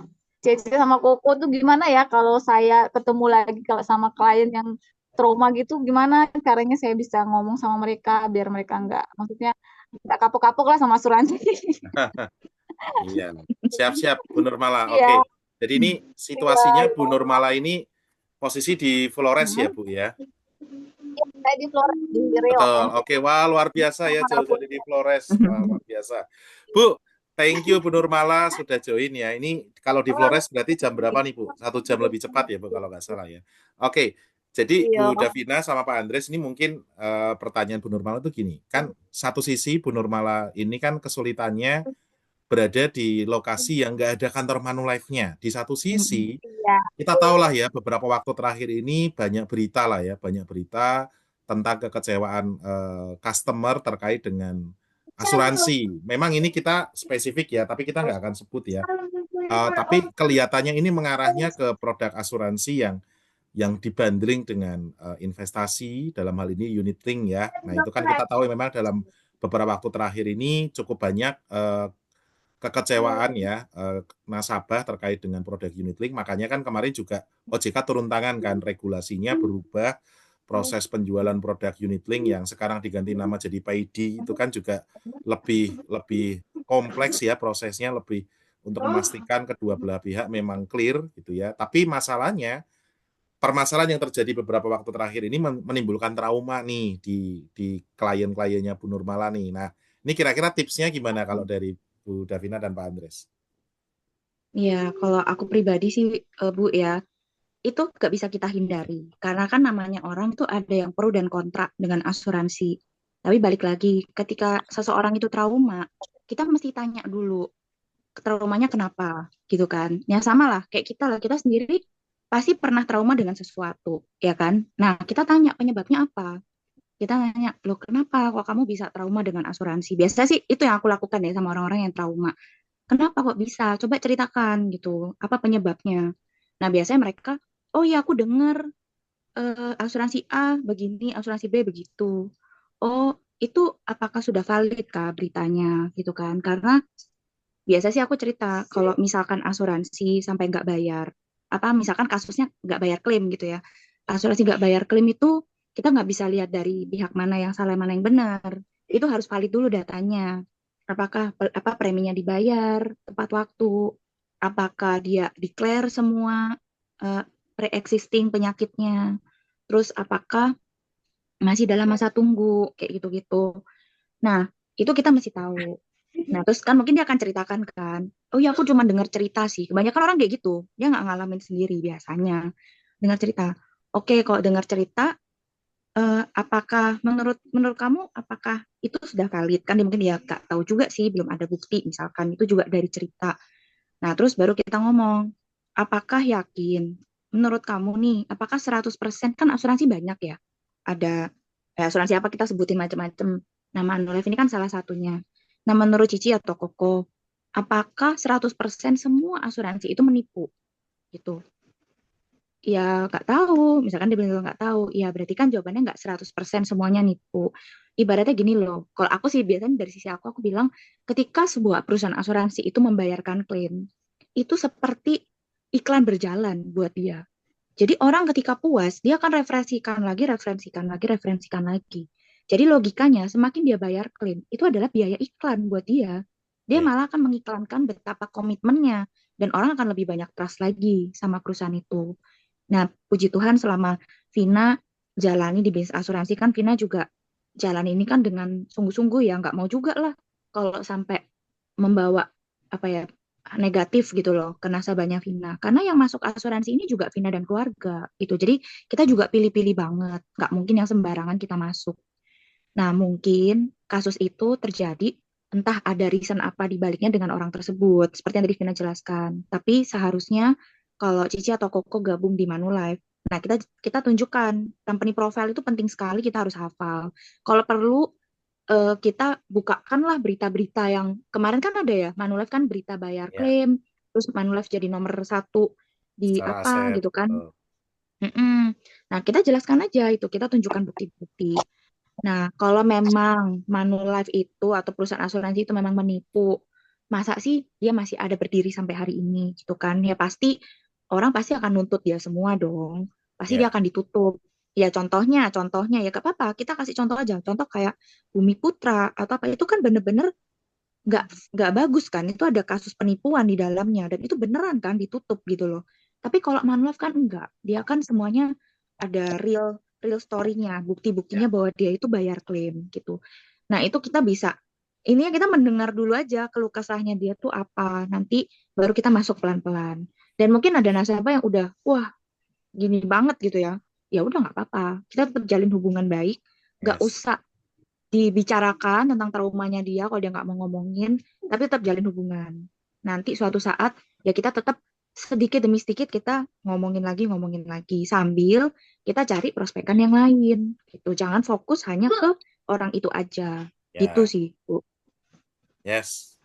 Cece sama Koko tuh gimana ya kalau saya ketemu lagi kalau sama klien yang trauma gitu gimana caranya saya bisa ngomong sama mereka biar mereka nggak maksudnya nggak kapok-kapok lah sama asuransi. Iya. Siap-siap Bu Nurmala. Iya, Oke. Jadi ini iya, situasinya Bu iya. Nurmala ini posisi di Flores ya, Hmm. Bu ya? Iya, saya di Flores di Betul. Riau. Oke, wah luar biasa ya jauh-jauh di Flores. Wah, luar biasa. Bu, thank you Bu Nurmala sudah join ya. Ini kalau di Flores berarti jam berapa nih Bu? 1 jam lebih cepat ya Bu kalau nggak salah ya. Oke, jadi Iya. Bu Davina sama Pak Andres ini mungkin pertanyaan Bu Nurmala itu gini. Kan satu sisi Bu Nurmala ini kan kesulitannya berada di lokasi yang nggak ada kantor Manulife-nya. Di satu sisi, Iya. kita tahulah ya beberapa waktu terakhir ini banyak berita lah ya, banyak berita tentang kekecewaan customer terkait dengan asuransi. Memang ini kita spesifik ya, tapi kita nggak akan sebut ya. Tapi kelihatannya ini mengarahnya ke produk asuransi yang dibanding dengan investasi, dalam hal ini unit link ya. Nah itu kan kita tahu memang dalam beberapa waktu terakhir ini cukup banyak kekecewaan ya nasabah terkait dengan produk unit link. Makanya kan kemarin juga OJK turun tangan kan regulasinya berubah, proses penjualan produk unit link yang sekarang diganti nama jadi PAID itu kan juga lebih lebih kompleks ya prosesnya, lebih untuk memastikan kedua belah pihak memang clear gitu ya. Tapi permasalahan yang terjadi beberapa waktu terakhir ini menimbulkan trauma nih di klien-kliennya Bu Nurmala nih. Nah, ini kira-kira tipsnya gimana kalau dari Bu Davina dan Pak Andres? Ya, kalau aku pribadi sih, Bu ya, itu nggak bisa kita hindari. Karena kan namanya orang itu ada yang pro dan kontra dengan asuransi. Tapi balik lagi, ketika seseorang itu trauma, kita mesti tanya dulu, traumanya kenapa, gitu kan. Ya sama lah, kayak kita lah, kita sendiri pasti pernah trauma dengan sesuatu, ya kan. Nah, kita tanya penyebabnya apa. Kita nanya, loh kenapa kok kamu bisa trauma dengan asuransi? Biasa sih itu yang aku lakukan ya sama orang-orang yang trauma. Kenapa kok bisa? Coba ceritakan gitu. Apa penyebabnya? Nah, biasanya mereka, oh ya aku dengar asuransi A begini, asuransi B begitu. Oh, itu apakah sudah valid kah beritanya gitu kan? Karena biasa sih aku cerita kalau misalkan asuransi sampai nggak bayar, apa misalkan kasusnya nggak bayar klaim gitu ya. Asuransi nggak bayar klaim itu kita nggak bisa lihat dari pihak mana yang salah mana yang benar. Itu harus valid dulu datanya. Apakah apa preminya dibayar tepat waktu? Apakah dia declare semua eh, pre-existing penyakitnya? Terus apakah masih dalam masa tunggu kayak gitu-gitu. Nah, itu kita mesti tahu. Nah, terus kan mungkin dia akan ceritakan kan, oh ya aku cuma dengar cerita sih. Kebanyakan orang kayak gitu, dia nggak ngalamin sendiri biasanya. Dengar cerita. Oke, kalau dengar cerita, apakah menurut menurut kamu apakah itu sudah valid? Kan dia mungkin ya nggak tahu juga sih, belum ada bukti misalkan itu juga dari cerita. Nah, terus baru kita ngomong, apakah yakin? Menurut kamu nih, apakah 100% kan asuransi banyak ya? Ada asuransi apa kita sebutin macam-macam. Nah, Manulife ini kan salah satunya. Nah, menurut Cici atau Koko, apakah 100% semua asuransi itu menipu? Gitu. Ya, nggak tahu. Misalkan dia bilang nggak tahu. Ya, berarti kan jawabannya nggak 100% semuanya nipu. Ibaratnya gini loh. Kalau aku sih biasanya dari sisi aku bilang, ketika sebuah perusahaan asuransi itu membayarkan klaim, itu seperti iklan berjalan buat dia. Jadi orang ketika puas, dia akan referensikan lagi, referensikan lagi, referensikan lagi. Jadi logikanya, semakin dia bayar klaim, itu adalah biaya iklan buat dia. Dia Oke. malah akan mengiklankan betapa komitmennya, dan orang akan lebih banyak trust lagi sama perusahaan itu. Nah, puji Tuhan selama Vina jalani di bisnis asuransi kan Vina juga jalan ini kan dengan sungguh-sungguh ya nggak mau juga lah kalau sampai membawa apa ya negatif gitu loh ke nasabahnya Vina. Karena yang masuk asuransi ini juga Vina dan keluarga itu. Jadi kita juga pilih-pilih banget. Nggak mungkin yang sembarangan kita masuk. Nah, mungkin kasus itu terjadi entah ada reason apa di baliknya dengan orang tersebut, seperti yang tadi Vina jelaskan. Tapi seharusnya kalau Cici atau Koko gabung di Manulife, nah kita kita tunjukkan company profile itu penting sekali kita harus hafal. Kalau perlu kita bukakanlah berita-berita yang kemarin kan ada ya Manulife kan berita bayar Ya, klaim, terus Manulife jadi nomor satu di secara apa aset. gitu kan. Betul. Mm-mm. Nah kita jelaskan aja itu, kita tunjukkan bukti-bukti. Nah, kalau memang Manulife itu atau perusahaan asuransi itu memang menipu, masa sih dia masih ada berdiri sampai hari ini gitu kan? Ya pasti orang pasti akan nuntut dia semua dong. Pasti dia Ya, akan ditutup. Ya contohnya ya gak apa-apa. Kita kasih contoh aja. Contoh kayak Bumi Putra atau apa itu kan bener-bener nggak nggak bagus kan? Itu ada kasus penipuan di dalamnya dan itu beneran kan ditutup gitu loh. Tapi kalau Manulife kan enggak. Dia kan semuanya ada real real story-nya, bukti-buktinya ya, bahwa dia itu bayar klaim gitu. Nah, itu kita bisa ini ya kita mendengar dulu aja keluh kesahnya dia tuh apa. Nanti baru kita masuk pelan-pelan. Dan mungkin ada nasabah yang udah wah, gini banget gitu ya. Ya udah nggak apa-apa. Kita tetap jalin hubungan baik. Nggak yes. usah dibicarakan tentang traumanya dia kalau dia nggak mau ngomongin, tapi tetap jalin hubungan. Nanti suatu saat ya kita tetap sedikit demi sedikit kita ngomongin lagi sambil kita cari prospekan yang lain gitu. Jangan fokus hanya ke orang itu aja. Gitu Ya, sih, Bu. yes.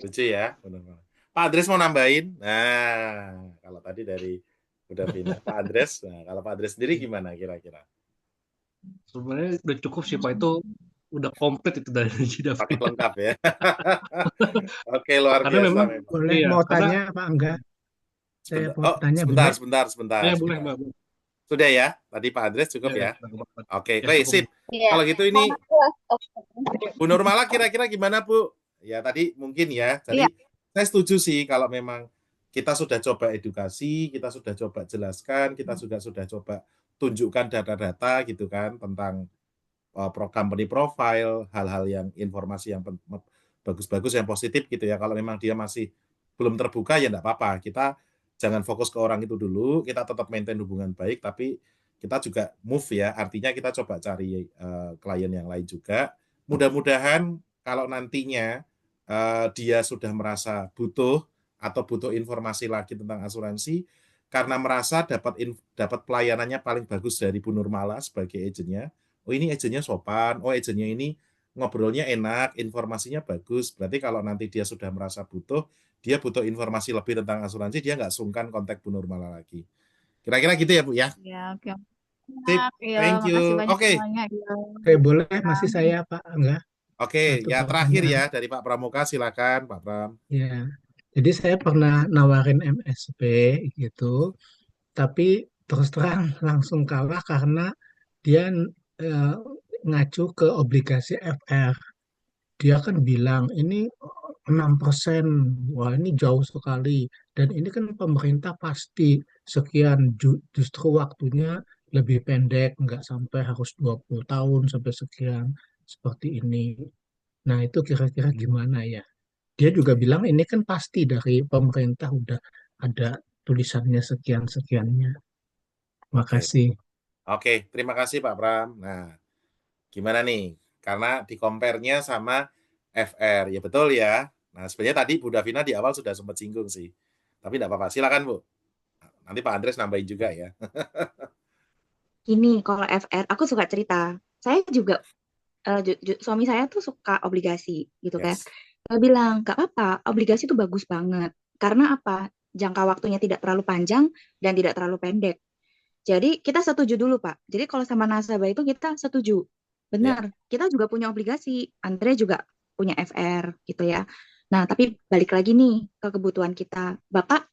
Lucu ya. Benar-benar. Pak Andres mau nambahin? Nah, kalau tadi dari udah Vina. Pak Andres, nah kalau Pak Andres sendiri gimana kira-kira? Sebenarnya udah cukup sih Pak, itu udah komplit itu dari Paket Jidavia. lengkap ya. Oke, luar Karena biasa memang memang. Boleh iya, mau karena tanya Pak Enggak? Saya Sebentar. mau Oh, tanya sebentar, boleh? sebentar, sebentar, ya boleh sebentar. Mbak. Sudah ya? Tadi Pak Andres cukup Ya, ya, ya? cukup banget. Oke, Ya, baik, cukup. sip. Iya. Kalau gitu ini Sama kelas. Bu Nurmala kira-kira gimana Bu? Ya tadi mungkin ya. Iya. Jadi saya setuju sih kalau memang kita sudah coba edukasi, kita sudah coba jelaskan, kita juga sudah coba tunjukkan data-data gitu kan tentang pro company profile, hal-hal yang informasi yang bagus-bagus yang positif gitu ya. Kalau memang dia masih belum terbuka ya enggak apa-apa. Kita jangan fokus ke orang itu dulu, kita tetap maintain hubungan baik tapi kita juga move ya. Artinya kita coba cari klien yang lain juga. Mudah-mudahan kalau nantinya dia sudah merasa butuh atau butuh informasi lagi tentang asuransi karena merasa dapat pelayanannya paling bagus dari Bu Nurmala sebagai agennya. Oh ini agennya sopan, oh agennya ini ngobrolnya enak, informasinya bagus. Berarti kalau nanti dia sudah merasa butuh, dia butuh informasi lebih tentang asuransi, dia nggak sungkan kontak Bu Nurmala lagi. Kira-kira gitu ya Bu ya? Iya, oke. Sip, Iya, thank makasih you. banyak Oke, semuanya. Iya. Oke, boleh masih saya Pak Enggak? oke, Satu ya terakhir pertanyaan. ya dari Pak Pramuka, silakan Pak Pram. Ya, jadi saya pernah nawarin MSP gitu, tapi terus terang langsung kalah karena dia eh, ngacu ke obligasi FR. Dia kan bilang ini 6%, wah ini jauh sekali. Dan ini kan pemerintah pasti sekian, justru waktunya lebih pendek, nggak sampai harus 20 tahun sampai sekian seperti ini. Nah, itu kira-kira gimana ya? Dia juga bilang ini kan pasti dari pemerintah udah ada tulisannya sekian-sekiannya. Oke, Makasih. oke, terima kasih Pak Pram. Nah, gimana nih? Karena di compare-nya sama FR, ya betul ya. Nah, sebenarnya tadi Bu Davina di awal sudah sempat singgung sih. Tapi enggak apa-apa, silakan Bu. Nanti Pak Andres nambahin juga ya. Ini kalau FR, aku suka cerita. Saya juga suami saya tuh suka obligasi gitu kan. Yes. Saya bilang, gak apa-apa, obligasi itu bagus banget. Karena apa? Jangka waktunya tidak terlalu panjang dan tidak terlalu pendek. Jadi kita setuju dulu, Pak. Jadi kalau sama nasabah itu kita setuju. Ya, Benar, kita juga punya obligasi. Andre juga punya FR gitu ya. Nah, tapi balik lagi nih ke kebutuhan kita. Bapak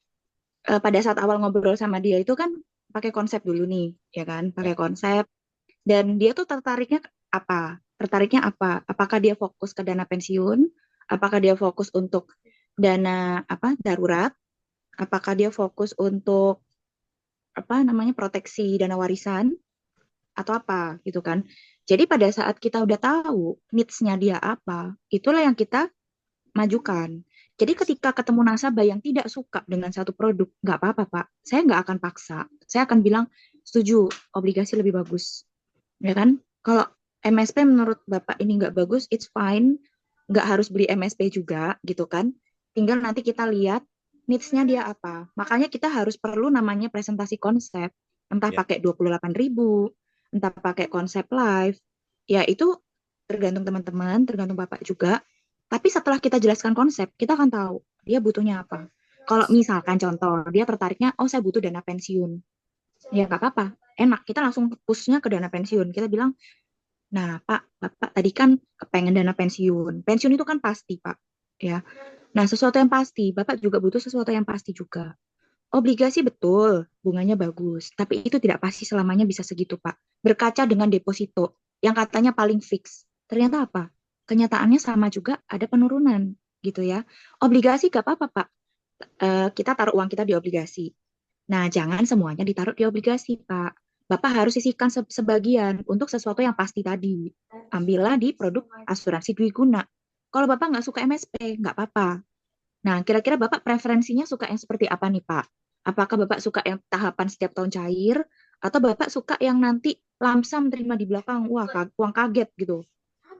pada saat awal ngobrol sama dia itu kan pakai konsep dulu nih, ya kan? ya, Pakai konsep. Dan dia tuh tertariknya apa? Tertariknya apa? Apakah dia fokus ke dana pensiun? Apakah dia fokus untuk dana apa darurat? Apakah dia fokus untuk apa namanya proteksi dana warisan atau apa gitu kan? Jadi pada saat kita udah tahu needs-nya dia apa, itulah yang kita majukan. Jadi yes. ketika ketemu nasabah yang tidak suka dengan satu produk, nggak apa-apa Pak. Saya nggak akan paksa. Saya akan bilang, setuju, obligasi lebih bagus. Ya kan? Kalau MSP menurut Bapak ini nggak bagus, it's fine. Nggak harus beli MSP juga, gitu kan. Tinggal nanti kita lihat needs-nya dia apa. Makanya kita harus perlu namanya presentasi konsep. Entah Ya, pakai 28.000, entah pakai konsep live. Ya itu tergantung teman-teman, tergantung Bapak juga. Tapi setelah kita jelaskan konsep, kita akan tahu dia butuhnya apa. Kalau yes. misalkan contoh, dia tertariknya, oh saya butuh dana pensiun. Ya nggak apa-apa, enak. Kita langsung pushnya ke dana pensiun. Kita bilang, nah Pak, Bapak tadi kan kepengen dana pensiun. Pensiun itu kan pasti Pak. Ya. Nah sesuatu yang pasti, Bapak juga butuh sesuatu yang pasti juga. Obligasi betul, bunganya bagus. Tapi itu tidak pasti selamanya bisa segitu Pak. Berkaca dengan deposito, yang katanya paling fix. Ternyata apa? Kenyataannya sama juga ada penurunan gitu ya. Obligasi gak apa-apa Pak. Kita taruh uang kita di obligasi. Nah, jangan semuanya ditaruh di obligasi, Pak. Bapak harus sisihkan sebagian untuk sesuatu yang pasti tadi. Ambillah di produk asuransi dwiguna. Kalau Bapak nggak suka MSP, nggak apa-apa. Nah, kira-kira Bapak preferensinya suka yang seperti apa nih, Pak? Apakah Bapak suka yang tahapan setiap tahun cair, atau Bapak suka yang nanti lamsam terima di belakang, wah, uang kaget gitu.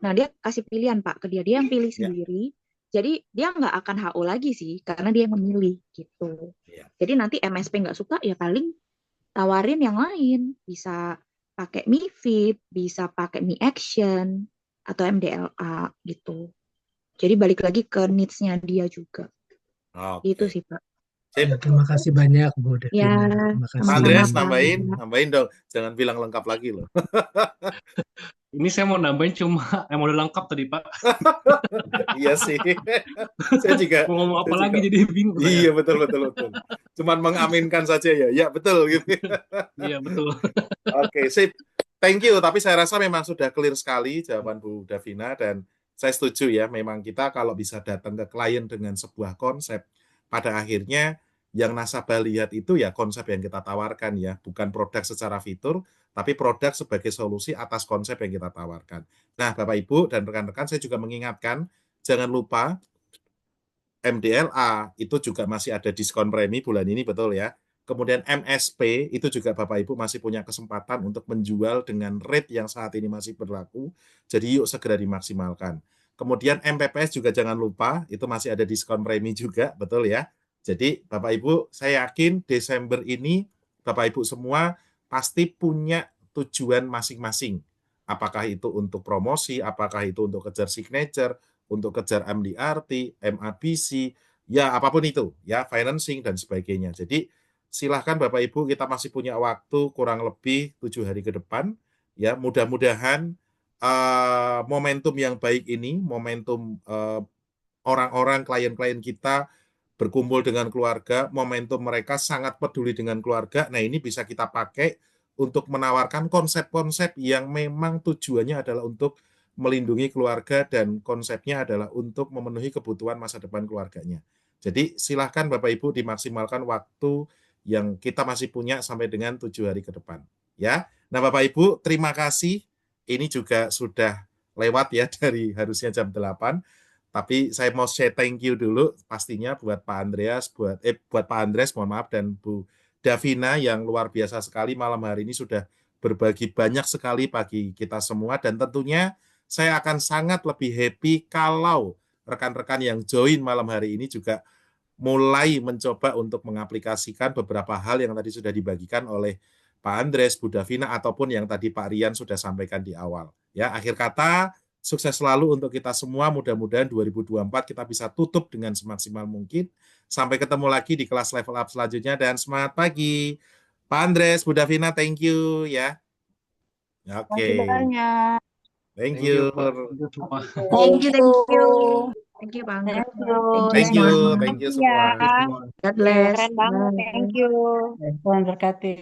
Nah, dia kasih pilihan, Pak, ke dia. Dia yang pilih Ya, sendiri. Jadi, dia nggak akan HO lagi sih, karena dia yang memilih gitu. ya. Jadi, nanti MSP nggak suka, ya paling tawarin yang lain. Bisa pakai MiFID, bisa pakai Mi Action, atau MDLA gitu. Jadi, balik lagi ke needs-nya dia juga. Itu Oke. sih, Pak. Sip. Ya, terima kasih banyak Bu Ya, Devina. Terima Pak kasih. sama-sama, Andres nambahin, Pak. nambahin dong. Jangan bilang lengkap lagi loh. Ini saya mau nambahin cuma yang udah lengkap tadi Pak. Iya sih. Saya juga, Mau ngomong saya apa juga. lagi jadi bingung Iya, saya. betul, betul, betul. Cuman mengaminkan saja ya. Ya, betul gitu. Iya betul. Oke, sip. Thank you. Tapi saya rasa memang sudah clear sekali jawaban Bu Davina dan saya setuju ya. Memang kita kalau bisa datang ke klien dengan sebuah konsep, pada akhirnya yang nasabah lihat itu ya konsep yang kita tawarkan ya, bukan produk secara fitur, tapi produk sebagai solusi atas konsep yang kita tawarkan. Nah, Bapak Ibu dan rekan-rekan, saya juga mengingatkan, jangan lupa MDLA itu juga masih ada diskon premi bulan ini, betul ya. Kemudian MSP itu juga Bapak Ibu masih punya kesempatan untuk menjual dengan rate yang saat ini masih berlaku. Jadi yuk segera dimaksimalkan. Kemudian MPPS juga jangan lupa, itu masih ada diskon premi juga, betul ya. Jadi Bapak Ibu, saya yakin Desember ini Bapak Ibu semua pasti punya tujuan masing-masing. Apakah itu untuk promosi, apakah itu untuk kejar signature, untuk kejar MDRT, MABC, ya apapun itu, ya financing dan sebagainya. Jadi silahkan Bapak Ibu, kita masih punya waktu kurang lebih 7 hari ke depan. Ya, mudah-mudahan momentum yang baik ini, momentum orang-orang klien-klien kita berkumpul dengan keluarga, momentum mereka sangat peduli dengan keluarga. Nah, ini bisa kita pakai untuk menawarkan konsep-konsep yang memang tujuannya adalah untuk melindungi keluarga dan konsepnya adalah untuk memenuhi kebutuhan masa depan keluarganya. Jadi silahkan Bapak Ibu dimaksimalkan waktu yang kita masih punya sampai dengan 7 hari ke depan. Ya, nah Bapak Ibu terima kasih. Ini juga sudah lewat ya dari harusnya jam 8. Tapi saya mau say thank you dulu pastinya buat Pak Andreas, buat Pak Andres, mohon maaf, dan Bu Davina yang luar biasa sekali malam hari ini sudah berbagi banyak sekali bagi kita semua, dan tentunya saya akan sangat lebih happy kalau rekan-rekan yang join malam hari ini juga mulai mencoba untuk mengaplikasikan beberapa hal yang tadi sudah dibagikan oleh Pak Andres, Bu Davina, ataupun yang tadi Pak Rian sudah sampaikan di awal. Ya, akhir kata, sukses selalu untuk kita semua. Mudah-mudahan 2024 kita bisa tutup dengan semaksimal mungkin. Sampai ketemu lagi di kelas level up selanjutnya, dan semangat pagi. Pak Andres, Bu Davina, thank you ya. Terima Oke, kasih banyak. thank Thank you, you. Pak. Thank you semua. Thank you, thank you. Thank you, Pak Angga. Thank you. Thank you, semua. thank you Makasih ya. semua. Thank you semua. God bless. Keren banget. Bye. Thank you. Tuhan berkati.